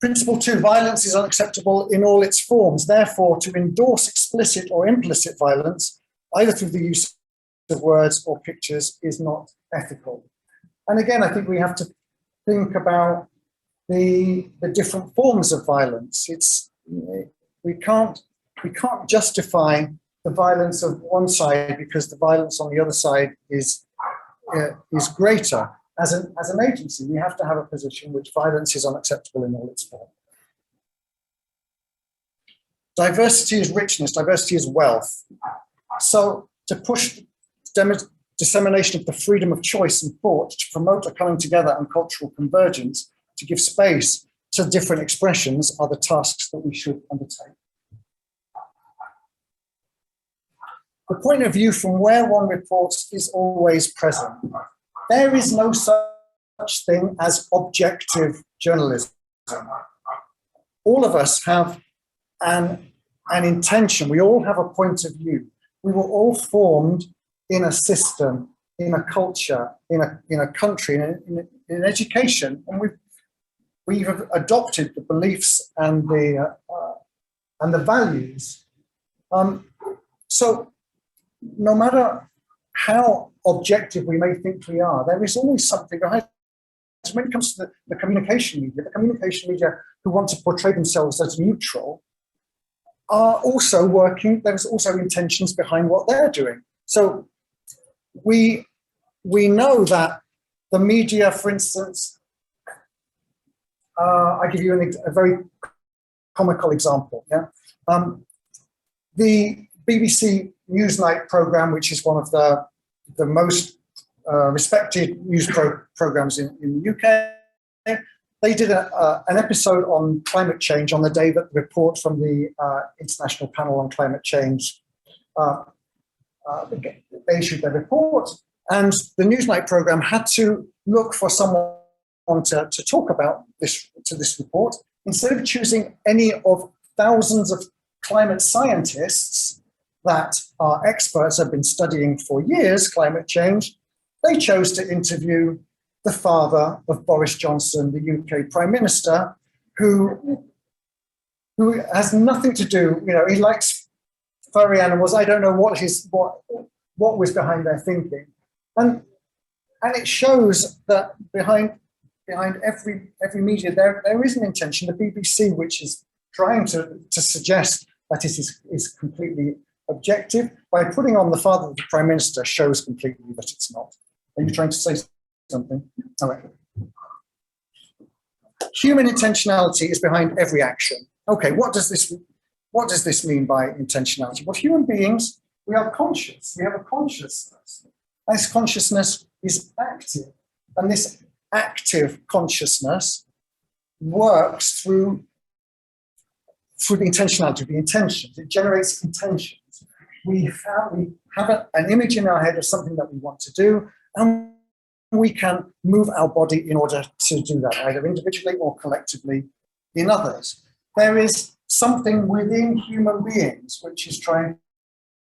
Principle 2, violence is unacceptable in all its forms. Therefore, to endorse explicit or implicit violence, either through the use of words or pictures, is not ethical. And again, I think we have to think about the different forms of violence. We can't justify the violence of one side because the violence on the other side is greater. As an agency, we have to have a position which violence is unacceptable in all its forms. Diversity is richness, diversity is wealth. So to push dissemination of the freedom of choice and thought, to promote a coming together and cultural convergence, to give space to different expressions are the tasks that we should undertake. The point of view from where one reports is always present. There is no such thing as objective journalism. All of us have an intention. We all have a point of view. We were all formed in a system, in a culture, in a country, in education, and we've adopted the beliefs and the values. So no matter how objective we may think we are, there is always something behind. So when it comes to the communication media who want to portray themselves as neutral are also working, there's also intentions behind what they're doing. So we know that the media, for instance, I give you a very comical example. Yeah, the BBC Newsnight programme, which is one of the most respected news programmes in the UK, they did an episode on climate change on the day that the report from the International Panel on Climate Change, they issued their report, and the Newsnight programme had to look for someone to talk about this report. Instead of choosing any of thousands of climate scientists that are experts, have been studying for years climate change, they chose to interview the father of Boris Johnson, the UK Prime Minister, who has nothing to do, he likes furry animals. I don't know what was behind their thinking. And it shows that behind every media there is an intention. The BBC, which is trying to suggest that it is completely objective, by putting on the father of the Prime Minister, shows completely that it's not. Are you trying to say something? All right. Human intentionality is behind every action. Okay, what does this mean by intentionality? Well, human beings, we are conscious. We have a consciousness. This consciousness is active, and this active consciousness works through through the intentionality, the intentions. It generates intentions. We have an image in our head of something that we want to do, and we can move our body in order to do that, either individually or collectively in others. There is something within human beings which is trying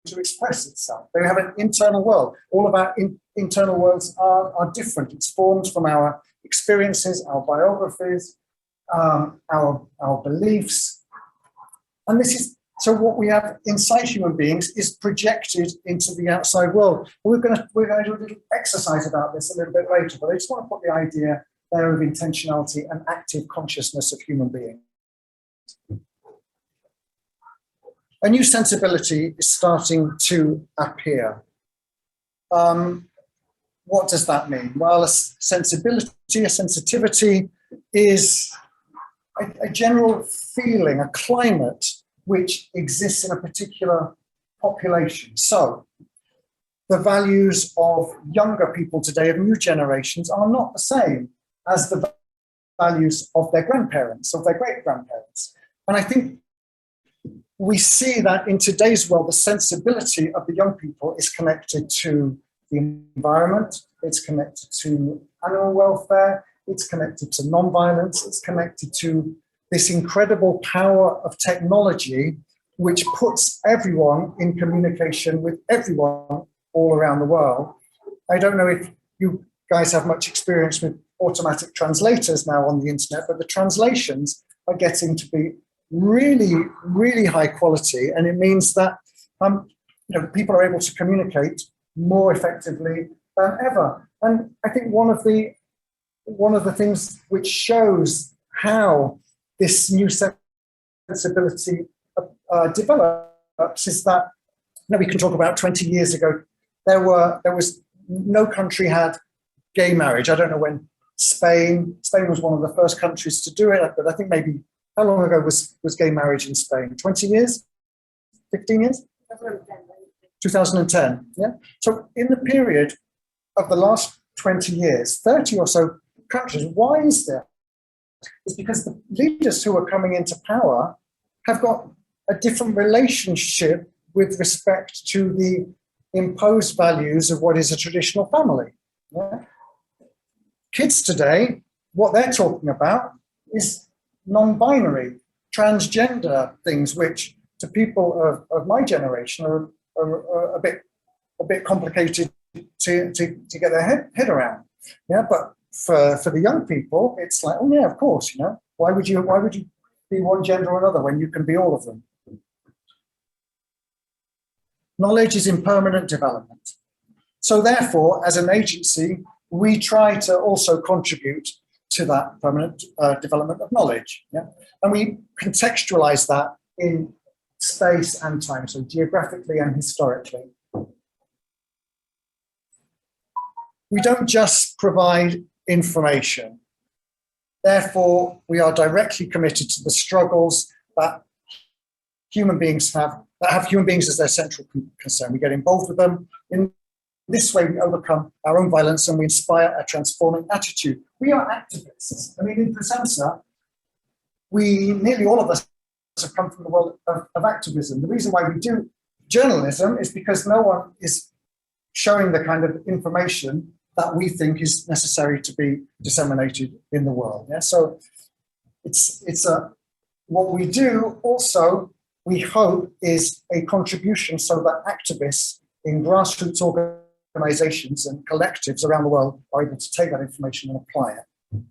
to express itself. They have an internal world. All of our internal worlds are different. It's formed from our experiences, our biographies, our beliefs. And this is, so what we have inside human beings is projected into the outside world. We're going to do a little exercise about this a little bit later, but I just want to put the idea there of intentionality and active consciousness of human beings. A new sensibility is starting to appear. What does that mean? Well, a sensibility, a sensitivity is a general feeling, a climate which exists in a particular population. So the values of younger people today, of new generations, are not the same as the values of their grandparents, of their great-grandparents. And I think we see that in today's world, the sensibility of the young people is connected to the environment, it's connected to animal welfare, it's connected to nonviolence, it's connected to this incredible power of technology, which puts everyone in communication with everyone all around the world. I don't know if you guys have much experience with automatic translators now on the internet, but the translations are getting to be really, really high quality, and it means that people are able to communicate more effectively than ever. And I think one of the things which shows how this new sensibility develops is that we can talk about 20 years ago. There was no country had gay marriage. I don't know when Spain was one of the first countries to do it, but I think maybe, how long ago was gay marriage in Spain? 20 years? 15 years? 2010, yeah? So in the period of the last 20 years, 30 or so countries, why is that? It's because the leaders who are coming into power have got a different relationship with respect to the imposed values of what is a traditional family. Yeah? Kids today, what they're talking about is non-binary, transgender things, which to people of my generation are a bit complicated to get their head around. Yeah, but for the young people, it's like, oh yeah, of course, why would you be one gender or another when you can be all of them? Knowledge is in permanent development. So therefore, as an agency, we try to also contribute to that permanent development of knowledge. Yeah? And we contextualize that in space and time, so geographically and historically. We don't just provide information. Therefore, we are directly committed to the struggles that human beings have human beings as their central concern. We get involved with them. In this way, we overcome our own violence and we inspire a transforming attitude. We are activists. I mean, in Pressenza, nearly all of us have come from the world of activism. The reason why we do journalism is because no one is showing the kind of information that we think is necessary to be disseminated in the world. Yeah? So what we do also, we hope, is a contribution so that activists in grassroots organizations and collectives around the world are able to take that information and apply it.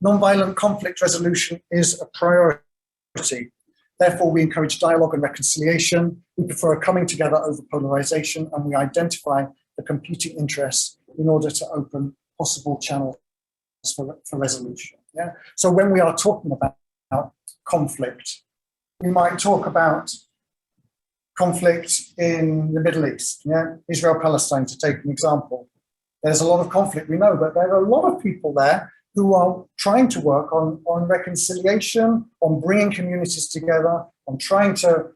Nonviolent conflict resolution is a priority. Therefore, we encourage dialogue and reconciliation. We prefer a coming together over polarization, and we identify the competing interests in order to open possible channels for resolution. Yeah? So when we are talking about conflict, we might talk about conflict in the Middle East, yeah? Israel-Palestine, to take an example. There's a lot of conflict, we know, but there are a lot of people there who are trying to work on reconciliation, on bringing communities together, on trying to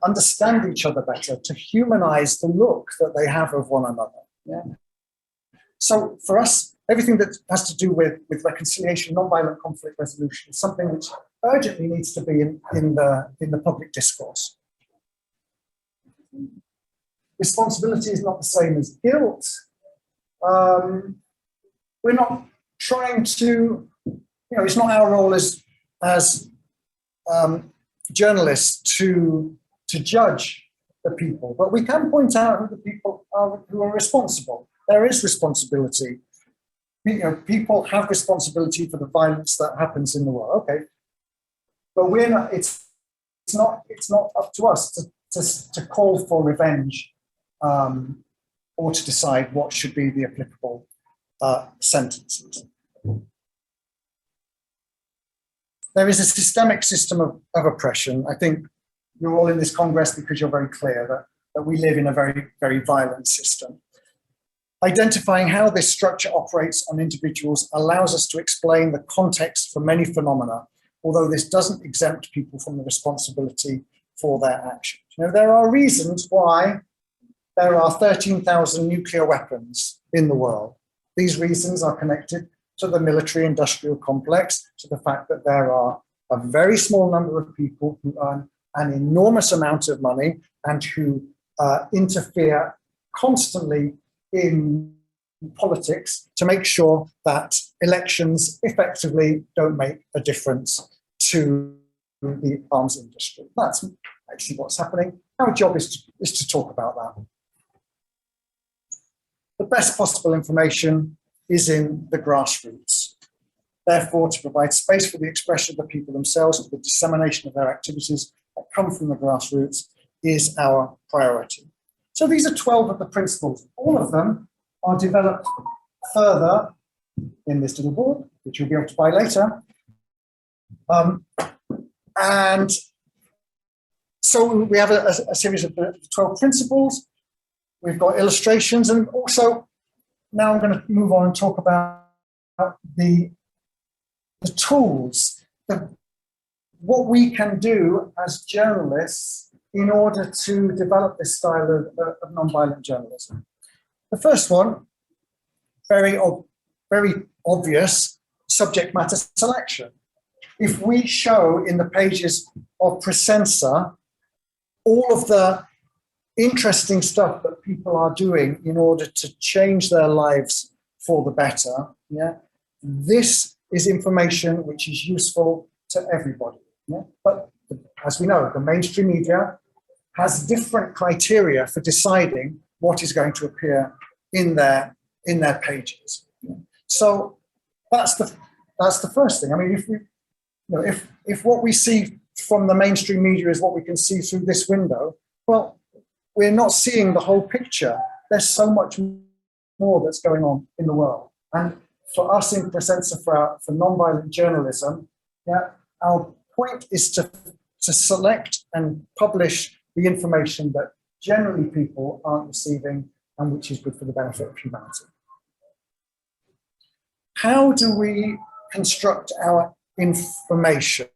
understand each other better, to humanize the look that they have of one another. Yeah? So for us, everything that has to do with reconciliation, non-violent conflict resolution is something which urgently needs to be in the public discourse. Responsibility is not the same as guilt. We're not trying to, it's not our role as journalists to judge the people, but we can point out who the people are who are responsible. There is responsibility. People have responsibility for the violence that happens in the world. Okay, but we're not. It's not up to us to call for revenge or to decide what should be the applicable sentences. There is a systemic system of oppression. I think you're all in this Congress because you're very clear that we live in a very, very violent system. Identifying how this structure operates on individuals allows us to explain the context for many phenomena, although this doesn't exempt people from the responsibility for their actions. There are reasons why there are 13,000 nuclear weapons in the world. These reasons are connected to the military-industrial complex, to the fact that there are a very small number of people who earn an enormous amount of money and who interfere constantly in politics to make sure that elections effectively don't make a difference to the arms industry. That's actually what's happening. Our job is to talk about that. The best possible information is in the grassroots. Therefore, to provide space for the expression of the people themselves, for the dissemination of their activities that come from the grassroots is our priority. So these are 12 of the principles. All of them are developed further in this little board, which you'll be able to buy later. And so we have a series of 12 principles. We've got illustrations, and also now I'm going to move on and talk about the tools, what we can do as journalists in order to develop this style of nonviolent journalism. The first one, very obvious, subject matter selection. If we show in the pages of Pressenza all of the interesting stuff that people are doing in order to change their lives for the better, this is information which is useful to everybody. But as we know, the mainstream media has different criteria for deciding what is going to appear in their pages. So that's the first thing. I mean, if what we see from the mainstream media is what we can see through this window, well, we're not seeing the whole picture. There's so much more that's going on in the world. And for us in Pressenza, for nonviolent journalism, our point is to select and publish the information that generally people aren't receiving and which is good for the benefit of humanity. How do we construct our information?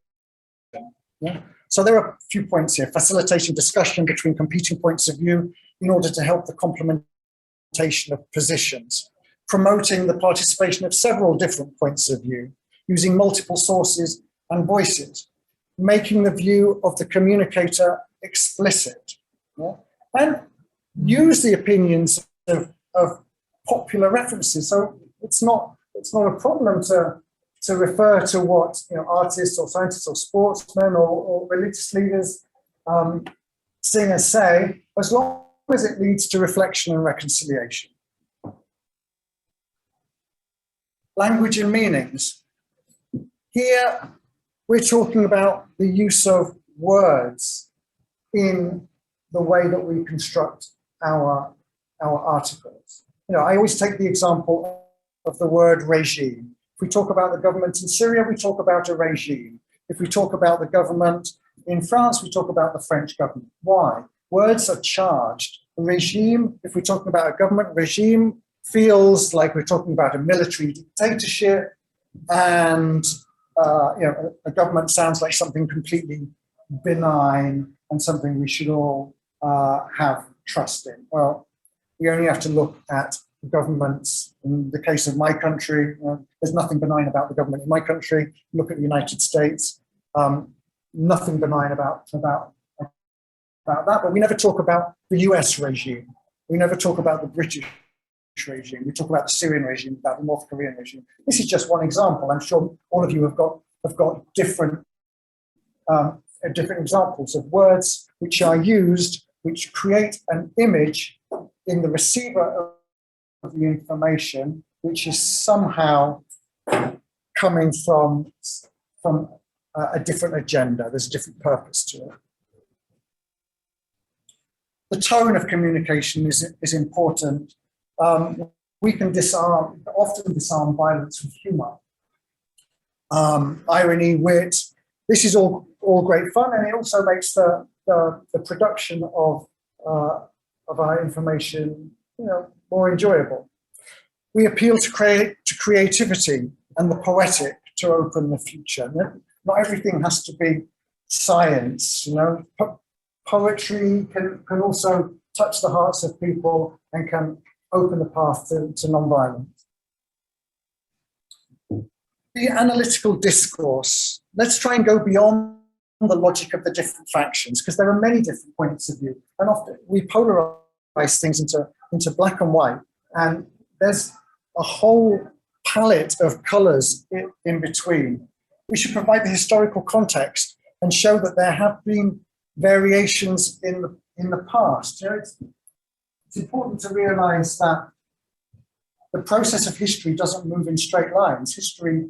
So there are a few points here. Facilitating discussion between competing points of view in order to help the complementation of positions. Promoting the participation of several different points of view, using multiple sources and voices. Making the view of the communicator explicit. And use the opinions of popular references. So it's not a problem to refer to what artists or scientists or sportsmen or religious leaders sing and say, as long as it leads to reflection and reconciliation. Language and meanings. Here, we're talking about the use of words in the way that we construct our articles. I always take the example of the word regime. If we talk about the government in Syria, we talk about a regime. If we talk about the government in France, we talk about the French government. Why? Words are charged. A regime, if we're talking about a government regime, feels like we're talking about a military dictatorship, and a government sounds like something completely benign and something we should all have trust in. Well, we only have to look at governments. In the case of my country, there's nothing benign about the government in my country. Look at the United States, nothing benign about that. But we never talk about the US regime. We never talk about the British regime. We talk about the Syrian regime, about the North Korean regime. This is just one example. I'm sure all of you have got different examples of words which are used, which create an image in the receiver of the information, which is somehow coming from a different agenda. There's a different purpose to it. The tone of communication is important. We can often disarm violence with humor. Irony, wit, this is all great fun, and it also makes the production of our information, more enjoyable. We appeal to creativity and the poetic to open the future. Not everything has to be science, Poetry can also touch the hearts of people and can open the path to nonviolence. The analytical discourse. Let's try and go beyond the logic of the different factions, because there are many different points of view, and often we polarize things into black and white, and there's a whole palette of colors in between. We should provide the historical context and show that there have been variations in the past. It's important to realize that the process of history doesn't move in straight lines. History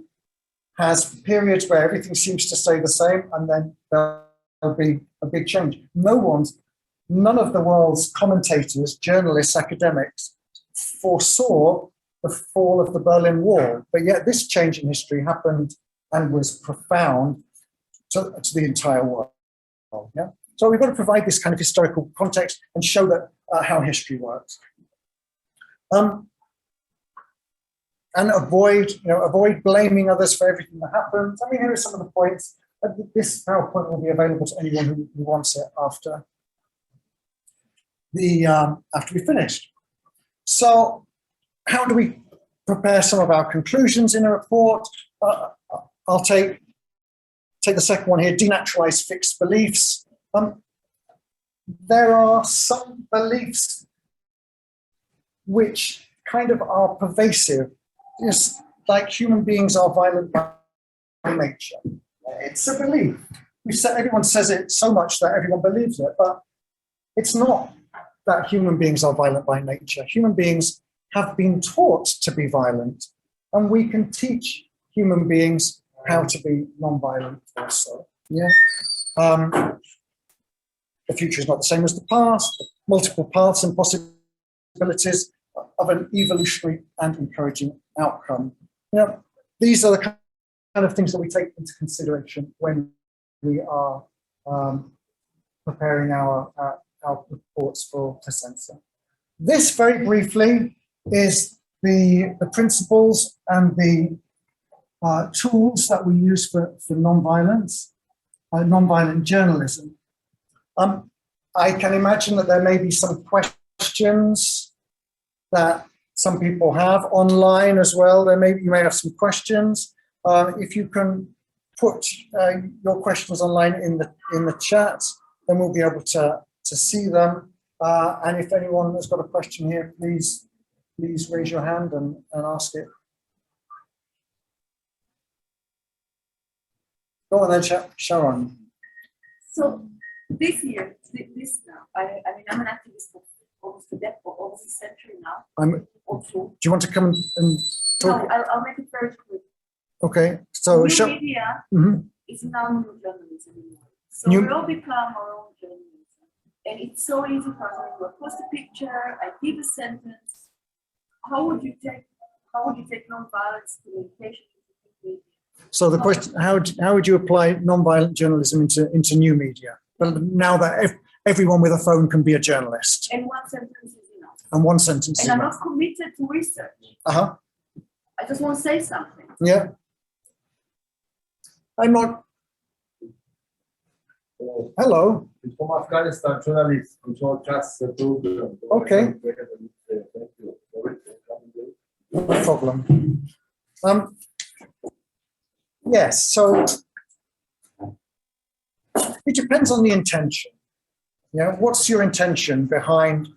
has periods where everything seems to stay the same, and then there'll be a big change. None of the world's commentators, journalists, academics foresaw the fall of the Berlin Wall, but yet this change in history happened and was profound to the entire world. Yeah? So we've got to provide this kind of historical context and show that how history works. And avoid blaming others for everything that happens. I mean, here are some of the points. This PowerPoint will be available to anyone who wants it after we finished. So how do we prepare some of our conclusions in a report? I'll take the second one here, denaturalize fixed beliefs. There are some beliefs which kind of are pervasive. It's like human beings are violent by nature. It's a belief. Everyone says it so much that everyone believes it, but it's not that human beings are violent by nature. Human beings have been taught to be violent, and we can teach human beings how to be non-violent also. Yeah. The future is not the same as the past. Multiple paths and possibilities of an evolutionary and encouraging outcome. These are the kind of things that we take into consideration when we are preparing our reports for Pressenza. This, very briefly, is the principles and the tools that we use for nonviolence, nonviolent journalism. I can imagine that there may be some questions that some people have online as well. You may have some questions. If you can put your questions online in the chat, then we'll be able to see them. And if anyone has got a question here, please raise your hand and ask it. Go on then, Sharon. So this year, I mean, I'm an activist for almost a century now. Do you want to come and talk? No, I'll make it very quick. Okay, so new media is now new journalism anymore. So we all become our own journalism, and it's so easy for us to post a picture, I give a sentence. How would you take nonviolence communication into media? So the question: how would you apply nonviolent journalism into new media? Well, now that everyone with a phone can be a journalist. And one sentence is enough. And one sentence is enough. And I'm not committed to research. I just want to say something. Yeah. I'm not. Hello. It's from Afghanistan, journalist, which all just Okay. No problem. Yes, so it depends on the intention. Yeah, what's your intention behind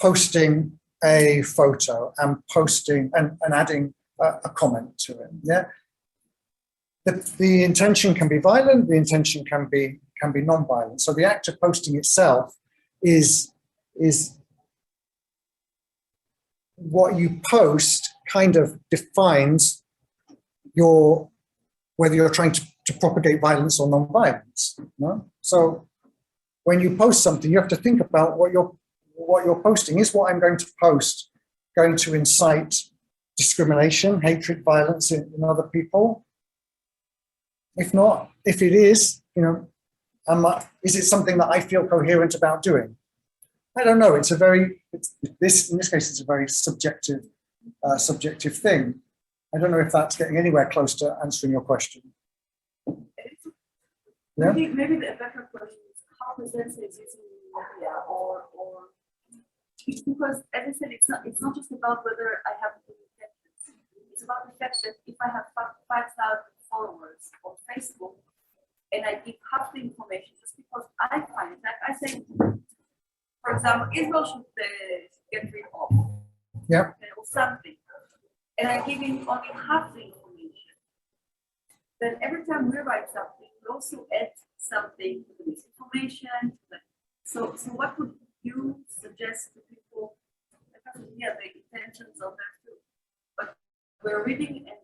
posting a photo and posting and adding a comment to it? Yeah, the intention can be violent. The intention can be non-violent. So the act of posting itself is what you post kind of defines whether you're trying to propagate violence or non-violence. No? So when you post something, you have to think about what you're posting. Is what I'm going to post going to incite discrimination, hatred, violence in other people? If not, if it is, is it something that I feel coherent about doing? I don't know. In this case, it's a very subjective thing. I don't know if that's getting anywhere close to answering your question. Yeah? Maybe the better question is how Pressenza is using media, or because as I said, it's not just about whether I have good intentions. It's about the fact that if I have 5,000 followers on Facebook and I give half the information just because I find it, like I say, for example, Israel should get rid of, yeah, or something, and I'm giving only half the information, then every time we write something, we also add something to the misinformation. So what would you suggest to people? Because yeah, the intentions are there too, but we're reading and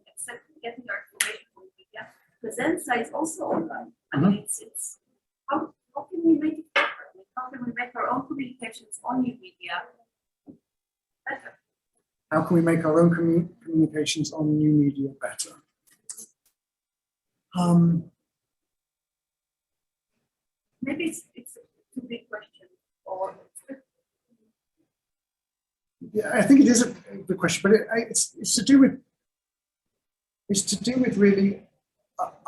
getting our information from media. Pressenza is also online. I mean, it's how can we make it better? How can we make our own communications on new media better? How can we make our own communications on new media better? Maybe it's a too big question, or yeah, I think it is a good question, but it's to do with really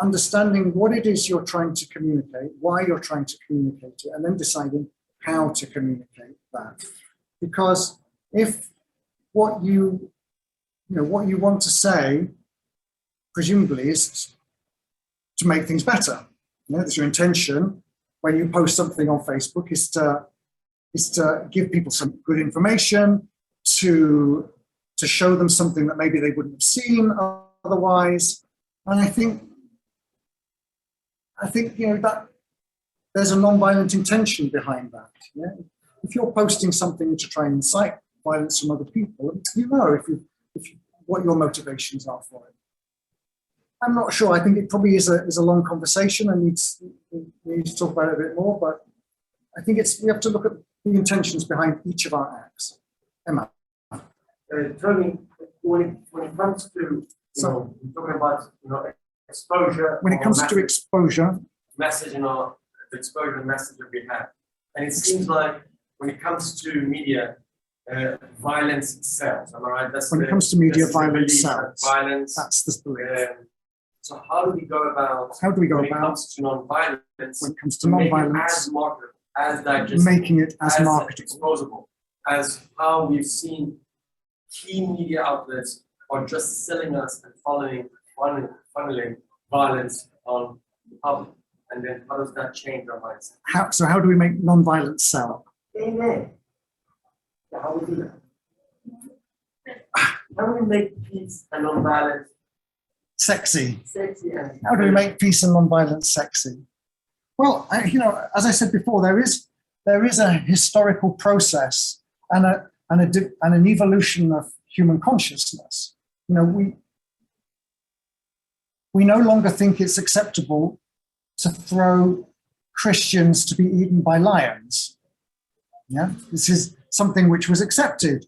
understanding what it is you're trying to communicate, why you're trying to communicate it, and then deciding how to communicate that. Because if what you want to say, presumably, is to make things better. That's your intention when you post something on Facebook, is to give people some good information, to show them something that maybe they wouldn't have seen otherwise. And I think that there's a non-violent intention behind that. Yeah? If you're posting something to try and incite violence from other people, what your motivations are for it. I'm not sure. I think it probably is a long conversation and we need to talk about it a bit more, but I think we have to look at the intentions behind each of our acts. Emma. Tony, when it comes to, we're talking about, exposure. When it comes to exposure. Message the exposure and message that we have. And it seems like when it comes to media, violence sells. Am I right? When it comes to media, violence sells. Violence. That's the belief. So how do we go about? How do we go when about? It comes to non-violence. When it comes to non-violence, as marketable, as digestible, making it as marketable, exposable, as how we've seen key media outlets are just selling us and funneling violence on the public. And then how does that change our mindset? How do we make non-violence sell? Amen. How do we do that? How do we make peace and non-violence sexy? And how do we make peace and non-violence sexy? Well, as I said before, there is a historical process and an evolution of human consciousness. We no longer think it's acceptable to throw Christians to be eaten by lions. Yeah, this is something which was accepted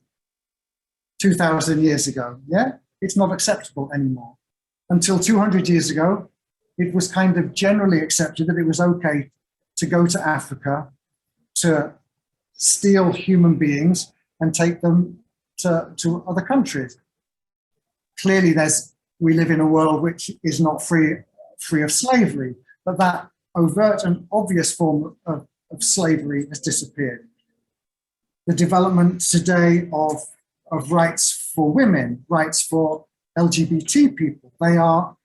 2,000 years ago. Yeah, it's not acceptable anymore. Until 200 years ago, it was kind of generally accepted that it was okay to go to Africa, to steal human beings and take them to other countries. Clearly, we live in a world which is not free of slavery, but that overt and obvious form of slavery has disappeared. The development today of rights for women, rights for LGBT people. They are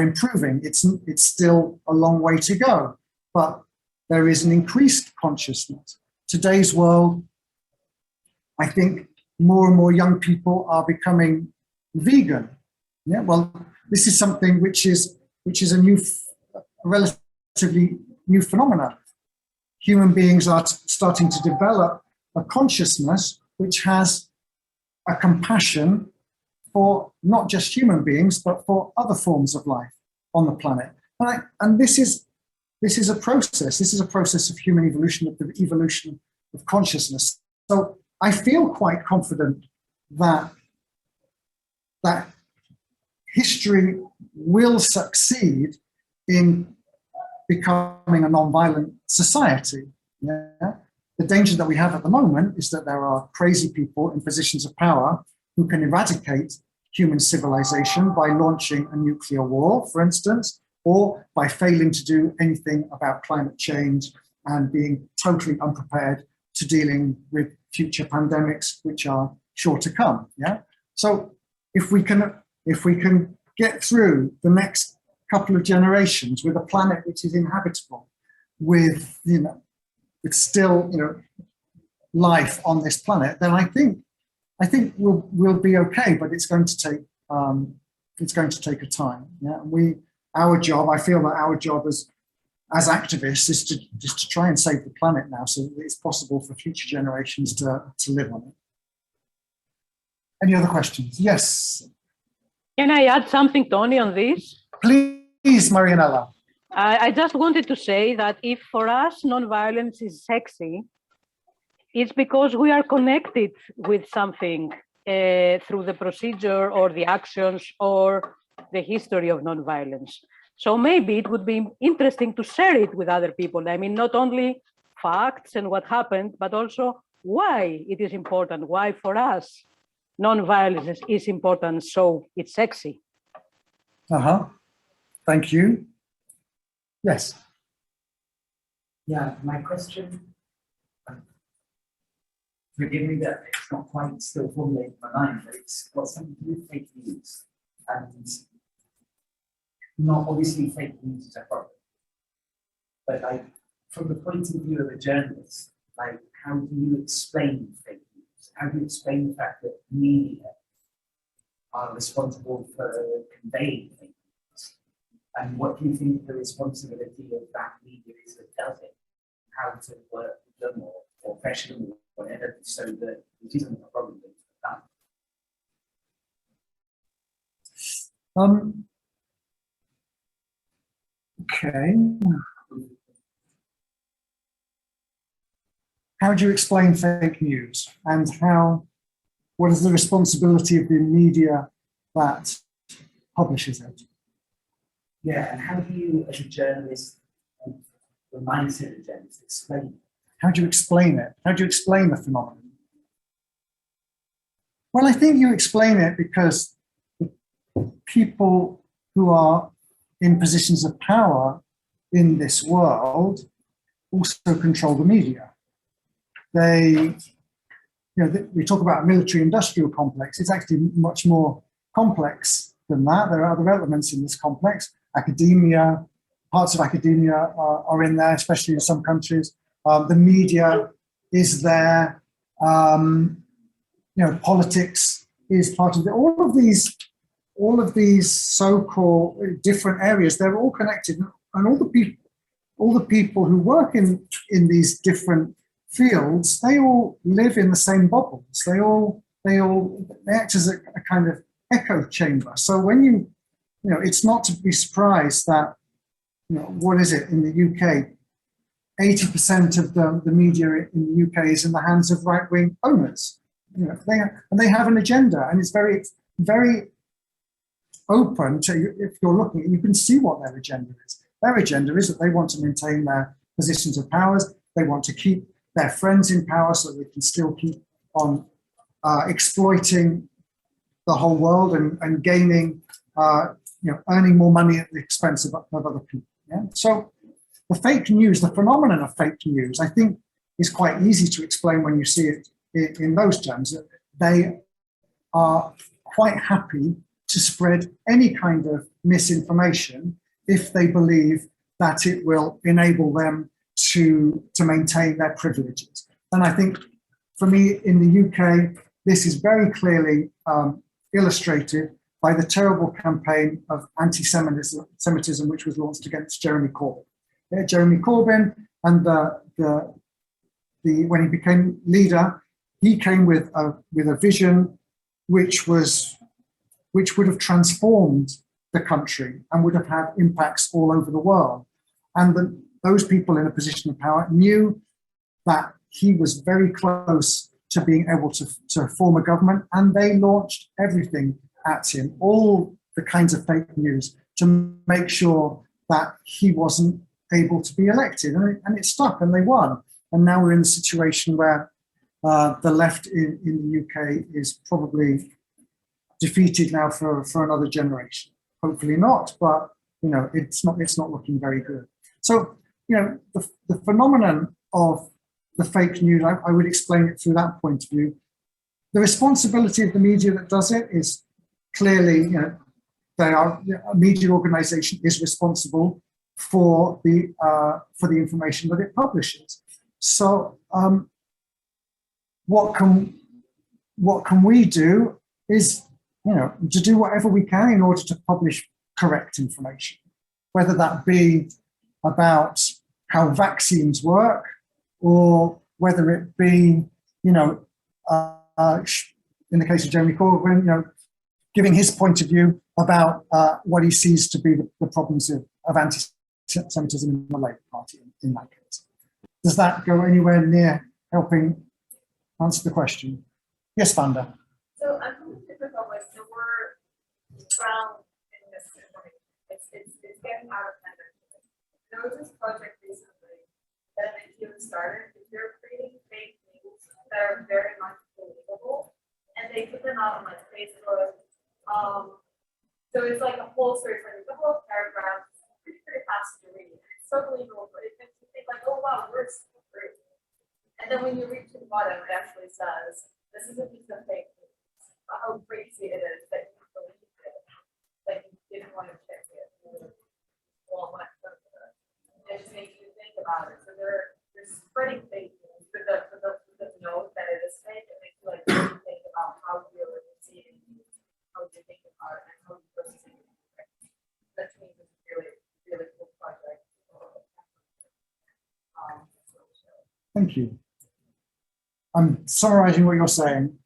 improving. It's still a long way to go, but there is an increased consciousness. Today's world, I think more and more young people are becoming vegan. Yeah, well, this is something which is a relatively new phenomenon. Human beings are starting to develop a consciousness which has a compassion for not just human beings, but for other forms of life on the planet. And this is a process. This is a process of human evolution, of the evolution of consciousness. So I feel quite confident that history will succeed in becoming a non-violent society. Yeah? The danger that we have at the moment is that there are crazy people in positions of power who can eradicate human civilization by launching a nuclear war, for instance, or by failing to do anything about climate change and being totally unprepared to dealing with future pandemics, which are sure to come. Yeah. So if we can get through the next couple of generations with a planet which is inhabitable, with still life on this planet, then I think we'll be okay. But it's going to take a time. Yeah. Our job, I feel that our job as activists is to try and save the planet now, so that it's possible for future generations to live on it. Any other questions? Yes. Can I add something, Tony, on this? Please, Marianella. I just wanted to say that if for us non-violence is sexy, it's because we are connected with something through the procedure or the actions or the history of non-violence. So maybe it would be interesting to share it with other people. I mean, not only facts and what happened, but also why it is important, why for us non-violence is important, so it's sexy. Thank you. Yes. Yeah, my question, forgive me that it's not quite still formulated in my mind, but it's got something to do with fake news. And not obviously fake news is a problem, but from the point of view of a journalist, how do you explain fake news? How do you explain the fact that media are responsible for conveying fake news? And what do you think the responsibility of that media is that does it? How to work with them or pressure them or whatever, so that it isn't a problem for them? Okay. How do you explain fake news, and what is the responsibility of the media that publishes it? Yeah, and how do you, as a journalist, the mindset of a journalist, explain it? How do you explain it? How do you explain the phenomenon? Well, I think you explain it because people who are in positions of power in this world also control the media. We talk about a military-industrial complex. It's actually much more complex than that. There are other elements in this complex. Academia, parts of academia are in there, especially in some countries. The media is there. Politics is part of it. All of these so-called different areas, they're all connected, and all the people who work in these different fields, they all live in the same bubbles. They act as a kind of echo chamber. So when it's not to be surprised that, what is it in the UK? 80% of the media in the UK is in the hands of right-wing owners. They have an agenda, and it's very, very open to, if you're looking, you can see what their agenda is. Their agenda is that they want to maintain their positions of powers. They want to keep their friends in power so they can still keep on exploiting the whole world and gaining, earning more money at the expense of other people. Yeah? So the fake news, the phenomenon of fake news, I think is quite easy to explain when you see it in those terms. They are quite happy to spread any kind of misinformation if they believe that it will enable them to maintain their privileges. And I think for me in the UK, this is very clearly illustrated by the terrible campaign of anti-Semitism which was launched against Jeremy Corbyn. Jeremy Corbyn, and when he became leader, he came with a vision which would have transformed the country and would have had impacts all over the world. And those people in a position of power knew that he was very close to being able to form a government, and they launched everything at him, all the kinds of fake news, to make sure that he wasn't able to be elected. And it stuck, and they won. And now we're in a situation where the left in the UK is probably defeated now for another generation. Hopefully not, but it's not looking very good. So the phenomenon of the fake news, I would explain it through that point of view. The responsibility of the media that does it is clearly, a media organization is responsible for the information that it publishes. So what can we do is to do whatever we can in order to publish correct information, whether that be about how vaccines work, or whether it be, in the case of Jeremy Corbyn, giving his point of view about what he sees to be the problems of anti-Semitism in the Labour Party in that case. Does that go anywhere near helping answer the question? Yes, Vanda. So I'm really difficult with the word drowned in misinformation. It's getting out of hand. There was this project recently that an NGO started. They're creating fake news that are very much believable, and they put them out on like Facebook. So it's like a whole series, like a couple of paragraphs, pretty fast to read. It's so believable, but it makes you think like, oh wow, we're so true. And then when you reach to the bottom, it actually says, this is a piece of fake news. How crazy it is that you believed it, that you didn't want to check it. Well, it just makes you think about it. So they're spreading fake news for the note that it is fake. It makes you like really think about how you're receiving news, how you think about it, and how you perceive it. That to me is a really cool project. Thank you. I'm summarizing what you're saying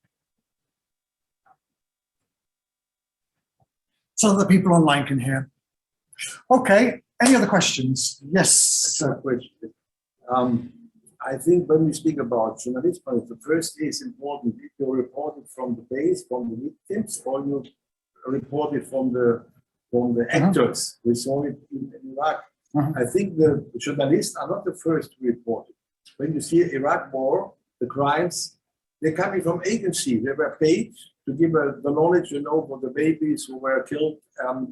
so that the people online can hear. Okay, any other questions? Yes. I think when we speak about journalism, the first is important. If you report it from the base, from the victims, or you report it from the actors. We saw it in Iraq. I think the journalists are not the first to report it. When you see Iraq war, the crimes, they're coming from agency. They were paid to give the knowledge, for the babies who were killed, And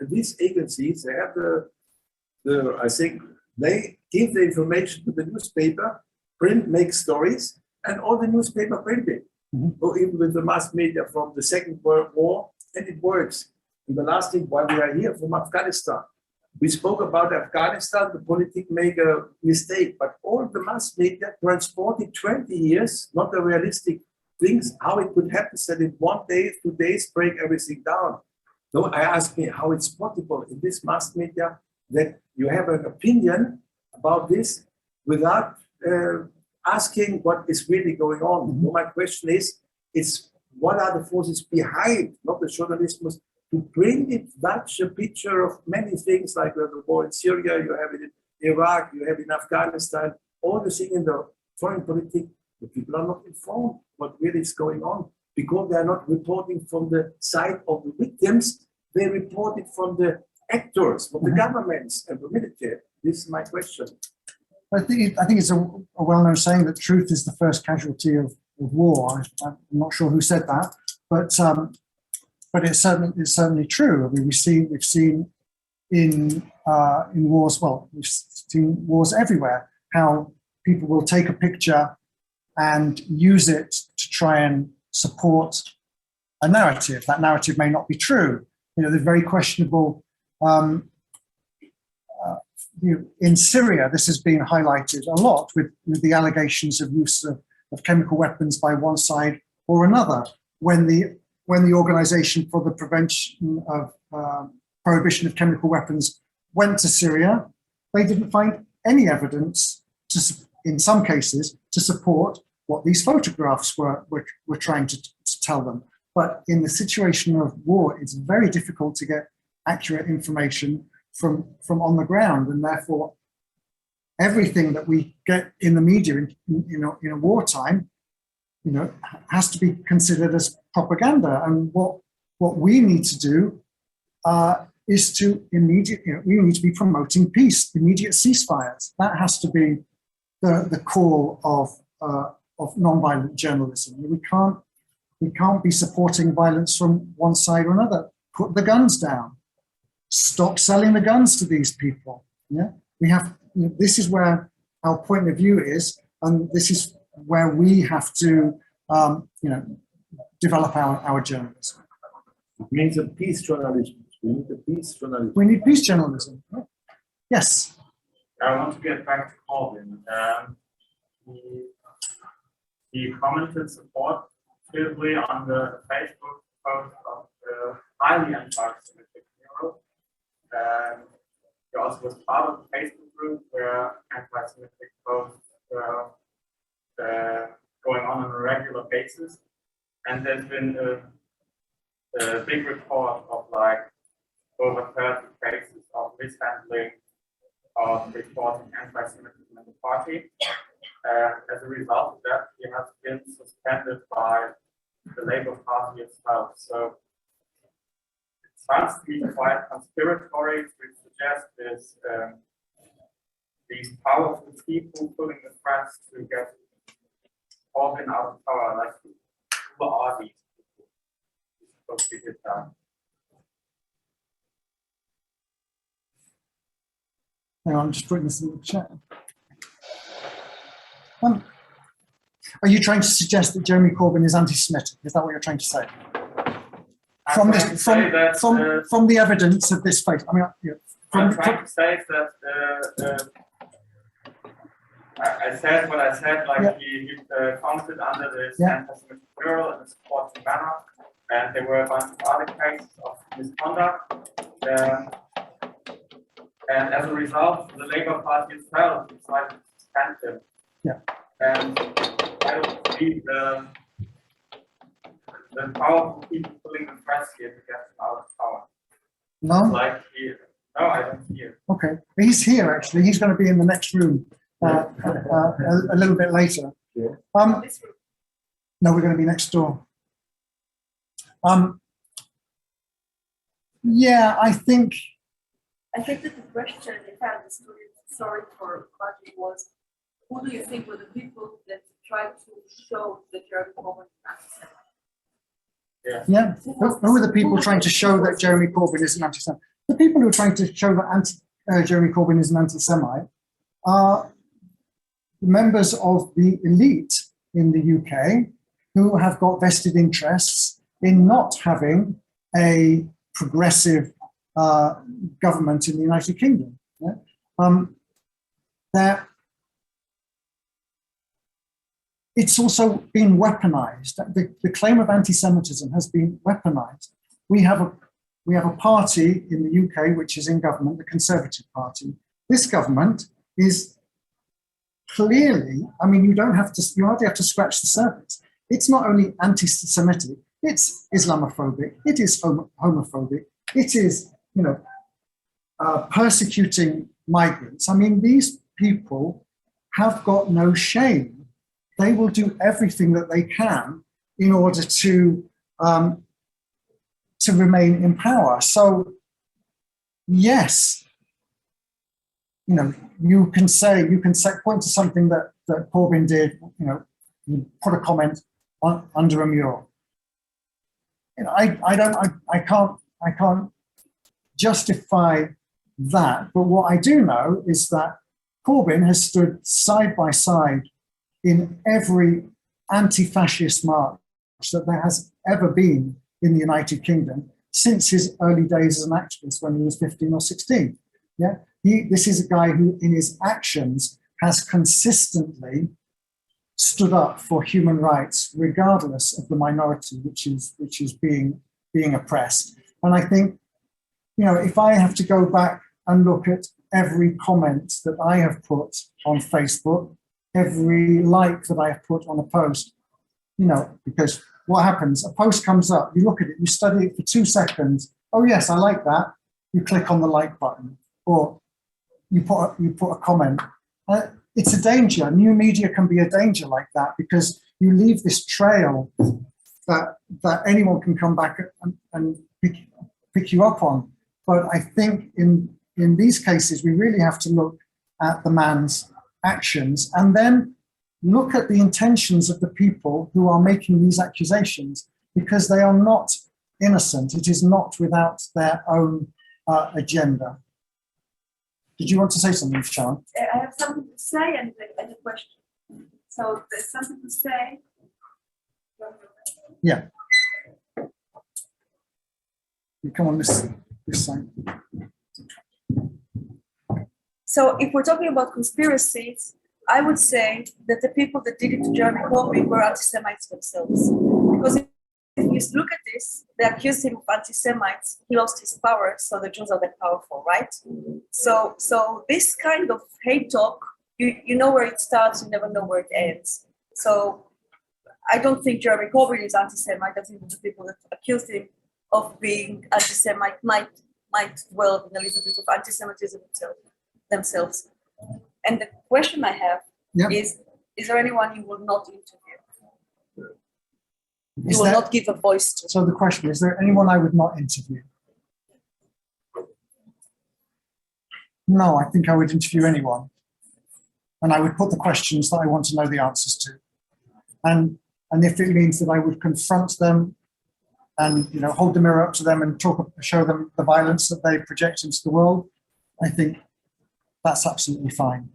these agencies, they have I think they give the information to the newspaper, make stories, and all the newspaper print it. Or even with the mass media from the Second World War, and it works. And the last thing, while we are here from Afghanistan, we spoke about Afghanistan, the politics make a mistake, but all the mass media transported 20 years, not the realistic things, how it could happen that in 1 day, 2 days, break everything down. So I ask me how it's possible in this mass media that you have an opinion about this without asking what is really going on. So my question is, what are the forces behind, not the journalism, to bring it such a picture of many things like the war in Syria, you have it in Iraq, you have it in Afghanistan, all the things in the foreign politics, the people are not informed what really is going on because they are not reporting from the side of the victims, they report it from the actors, from the governments and the military. This is my question. I think it's a well-known saying that truth is the first casualty of war. I'm not sure who said that, but it's certainly true. I mean, we've seen in wars. Well, we've seen wars everywhere. How people will take a picture and use it to try and support a narrative. That narrative may not be true. You know, the very questionable. In Syria, this has been highlighted a lot with the allegations of use of chemical weapons by one side or another. When the Organization for the Prevention of Prohibition of Chemical Weapons went to Syria, they didn't find any evidence, in some cases, to support what these photographs were trying to tell them. But in the situation of war, it's very difficult to get accurate information from on the ground, and therefore everything that we get in the media in a wartime, you know, has to be considered as propaganda. And what we need to do is to we need to be promoting peace, immediate ceasefires. That has to be the core of nonviolent journalism. We can't be supporting violence from one side or another. Put the guns down. Stop selling the guns to these people. Yeah, we have. You know, this is where our point of view is, and this is where we have to, develop our journalism. It means a peace journalism. We need a peace journalism. We need peace journalism. Yes. I want to get back to Corbyn. He commented supportively on the Facebook post of the highly anti-Semitic hero. He also was part of the Facebook group where anti-Semitic posts were going on a regular basis. And there's been a big report of like over 30 cases of mishandling of reporting anti-Semitism in the party. As a result of that, he has been suspended by the Labour Party itself. So it sounds to me quite conspiratory to suggest this, these powerful people pulling the press to get Corbyn out of power. Like, who are these people supposed to get that? Hang on, I'm just putting this in the chat. Are you trying to suggest that Jeremy Corbyn is anti-Semitic? Is that what you're trying to say? From the evidence of this face, I mean, I'm trying to say that I said what I said. Like he commented under this anti-Semitic mural in a supporting manner, and there were a bunch of other cases of misconduct. And as a result, the Labour Party itself decided to suspend him. Yeah. And I don't see the powerful people pulling the press here to get him out of power. No? Like no, I don't see it. Okay. He's here, actually. He's going to be in the next room a little bit later. Yeah. No, we're going to be next door. Yeah, I think that the question, if I understood it, sorry for Martin, was who do you think were the people that tried to show that Jeremy Corbyn is anti-Semitic? Yeah. Who are the people trying to show that Jeremy Corbyn is an anti-Semite? The people who are trying to show that Jeremy Corbyn is an anti-Semite are members of the elite in the UK who have got vested interests in not having a progressive government in the United Kingdom. Yeah? It's also been weaponized. The claim of anti-Semitism has been weaponized. We have a party in the UK which is in government, the Conservative Party. This government is clearly, I mean, you hardly have to scratch the surface. It's not only anti-Semitic, it's Islamophobic, it is homophobic, it is, persecuting migrants. I mean, these people have got no shame. They will do everything that they can in order to remain in power. So, yes, you can point to something that Corbyn did. You put a comment under a mural. I can't justify that. But what I do know is that Corbyn has stood side by side in every anti-fascist march that there has ever been in the United Kingdom since his early days as an activist when he was 15 or 16. Yeah, this is a guy who, in his actions, has consistently stood up for human rights, regardless of the minority which is being oppressed. And I think, you know, if I have to go back and look at every comment that I have put on Facebook, every like that I have put on a post, you know, because what happens, a post comes up, you look at it, you study it for 2 seconds. Oh yes, I like that. You click on the like button, or you put a comment. It's a danger. New media can be a danger like that, because you leave this trail that anyone can come back and pick you up on. But I think in these cases, we really have to look at the man's actions and then look at the intentions of the people who are making these accusations, because they are not innocent. It is not without their own agenda. Did you want to say something, Sean? I have something to say and a question. So there's something to say. Yeah. You come on this side. So if we're talking about conspiracies, I would say that the people that did it to Jeremy Corbyn were anti-Semites themselves. Because if you look at this, they accused him of anti-Semites, he lost his power, so the Jews are that powerful, right? So this kind of hate talk, you know where it starts, you never know where it ends. So I don't think Jeremy Corbyn is anti-Semite. I think the people that accused him of being anti-Semite might dwell in a little bit of anti-Semitism themselves. And the question I have is there anyone you will not interview? You will not give a voice to? So the question, is there anyone I would not interview? No, I think I would interview anyone. And I would put the questions that I want to know the answers to. And if it means that I would confront them and, you know, hold the mirror up to them and show them the violence that they project into the world, I think that's absolutely fine.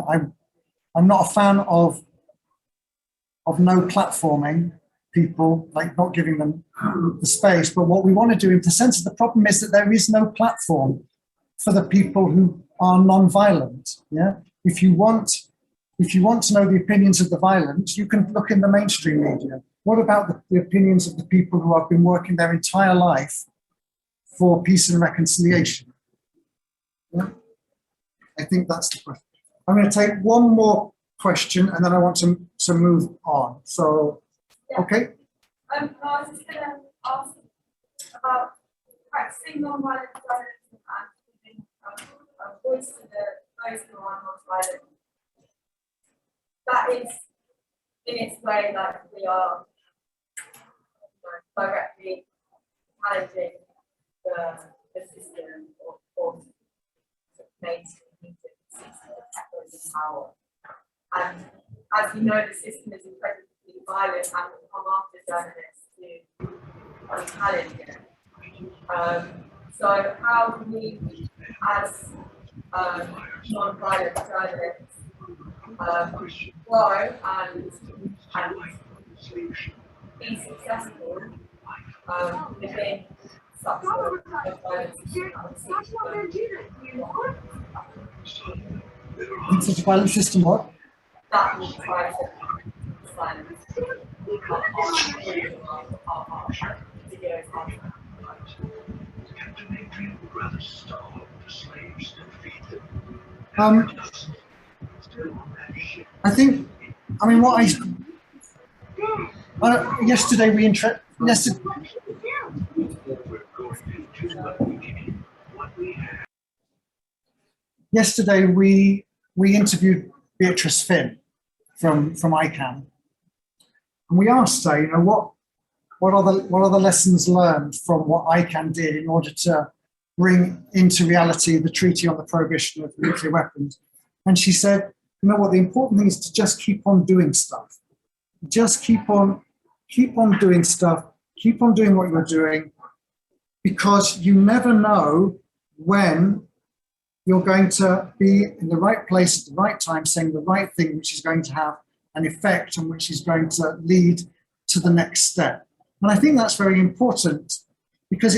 I'm not a fan of no platforming people, like not giving them the space. But what we want to do in Pressenza, the problem is that there is no platform for the people who are non-violent. Yeah, if you want to know the opinions of the violent, you can look in the mainstream media. What about the opinions of the people who have been working their entire life for peace and reconciliation? Yeah? I think that's the question. I'm going to take one more question and then I want to move on. So, okay. I was just going to ask about practicing non-violent journalism and giving a voice to those who are non-violent. That is, in its way, like we are directly challenging the system or mainstream capitalism power. And as you know, the system is incredibly violent and will come after journalists to challenge it. So how do we, as non-violent journalists, grow and be successful within such a violent In such a violent system, what? that will try to silence I think, I mean, yesterday we interviewed Beatrice Finn from ICANN, and we asked her, you know, what are the lessons learned from what ICANN did in order to bring into reality the Treaty on the Prohibition of Nuclear Weapons, and she said, you know what, the important thing is to just keep on doing stuff. Just keep on doing stuff, keep on doing what you're doing, because you never know when you're going to be in the right place at the right time, saying the right thing, which is going to have an effect and which is going to lead to the next step. And I think that's very important because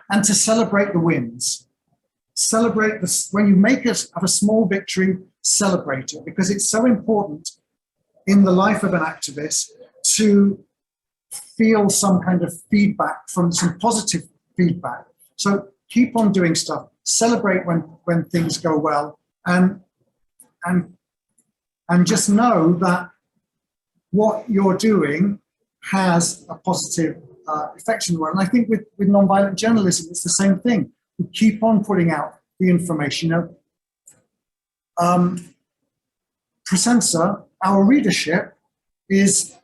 and to celebrate the wins. Celebrate this, when you have a small victory, celebrate it, because it's so important in the life of an activist to feel some kind of feedback, from some positive feedback. So keep on doing stuff, celebrate when things go well, and just know that what you're doing has a positive effect in the world. And I think with nonviolent journalism, it's the same thing. We keep on putting out the information. Pressenza, our readership is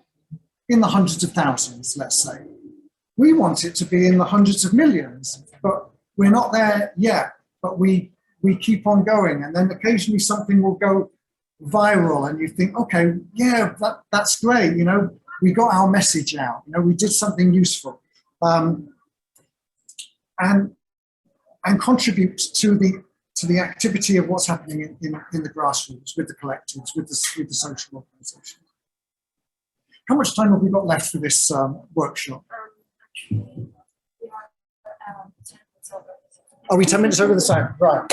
in the hundreds of thousands, let's say. We want it to be in the hundreds of millions, but we're not there yet. But we keep on going, and then occasionally something will go viral, and you think, okay, yeah, that's great. You know, we got our message out. You know, we did something useful, and contribute to the activity of what's happening in the grassroots, with the collectives, with the social organisations. How much time have we got left for this workshop? Are we 10 minutes over the time? Right.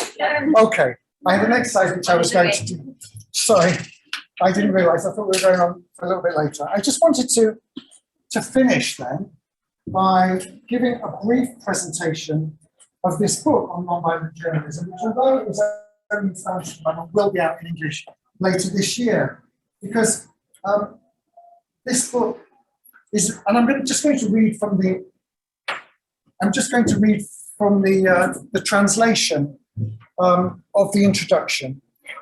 Okay. I have an exercise which I was going to do. Sorry, I didn't realise. I thought we were going on for a little bit later. I just wanted to finish then by giving a brief presentation of this book on nonviolent journalism, which, although it was only founded by, will be out in English later this year, because this book is, and I'm just going to read from the translation of the introduction.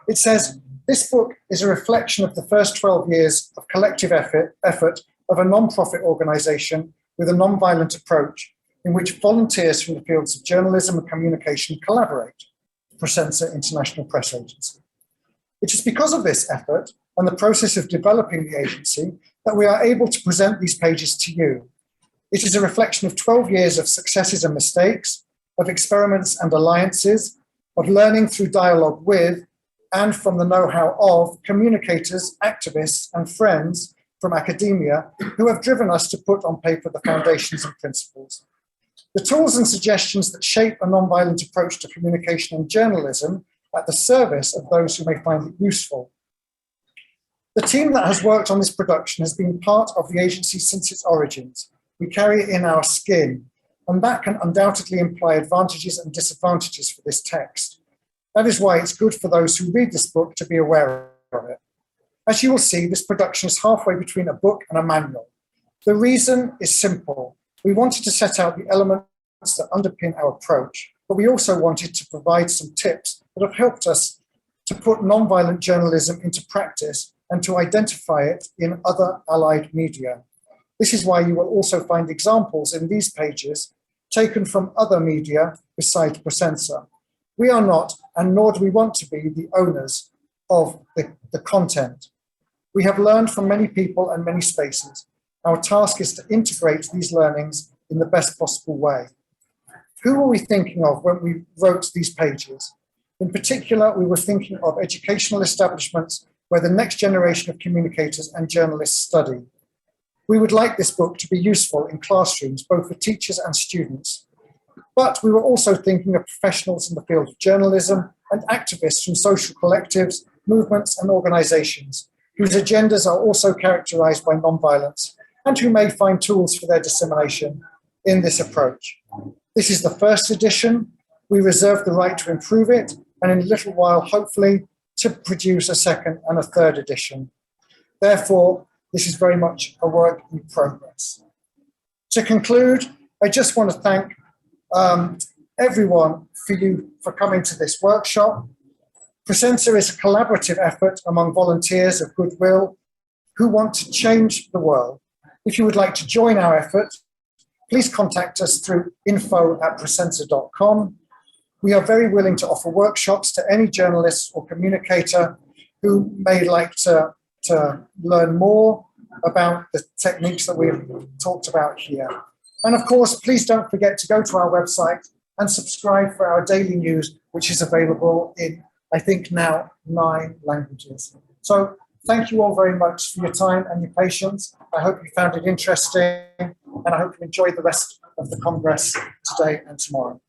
It says, "This book is a reflection of the first 12 years of collective effort of a non-profit organisation with a non-violent approach, in which volunteers from the fields of journalism and communication collaborate, Pressenza International Press Agency. It is because of this effort and the process of developing the agency that we are able to present these pages to you. It is a reflection of 12 years of successes and mistakes, of experiments and alliances, of learning through dialogue with, and from the know-how of, communicators, activists, and friends from academia who have driven us to put on paper the foundations and principles. The tools and suggestions that shape a non-violent approach to communication and journalism at the service of those who may find it useful. The team that has worked on this production has been part of the agency since its origins. We carry it in our skin, and that can undoubtedly imply advantages and disadvantages for this text. That is why it's good for those who read this book to be aware of it. As you will see, this production is halfway between a book and a manual. The reason is simple. We wanted to set out the elements that underpin our approach, but we also wanted to provide some tips that have helped us to put nonviolent journalism into practice and to identify it in other allied media. This is why you will also find examples in these pages taken from other media besides Pressenza. We are not, and nor do we want to be, the owners of the content. We have learned from many people and many spaces. Our task is to integrate these learnings in the best possible way. Who were we thinking of when we wrote these pages? In particular, we were thinking of educational establishments where the next generation of communicators and journalists study. We would like this book to be useful in classrooms, both for teachers and students. But we were also thinking of professionals in the field of journalism and activists from social collectives, movements and organizations whose agendas are also characterized by nonviolence and who may find tools for their dissemination in this approach. This is the first edition. We reserve the right to improve it, and in a little while, hopefully, to produce a second and a third edition. Therefore, this is very much a work in progress. To conclude, I just want to thank everyone for coming to this workshop. Pressenza is a collaborative effort among volunteers of goodwill who want to change the world. If you would like to join our effort, please contact us through info@pressenza.com. We are very willing to offer workshops to any journalist or communicator who may like to learn more about the techniques that we've talked about here. And of course, please don't forget to go to our website and subscribe for our daily news, which is available in, I think now, 9 languages. So thank you all very much for your time and your patience. I hope you found it interesting, and I hope you enjoy the rest of the Congress today and tomorrow.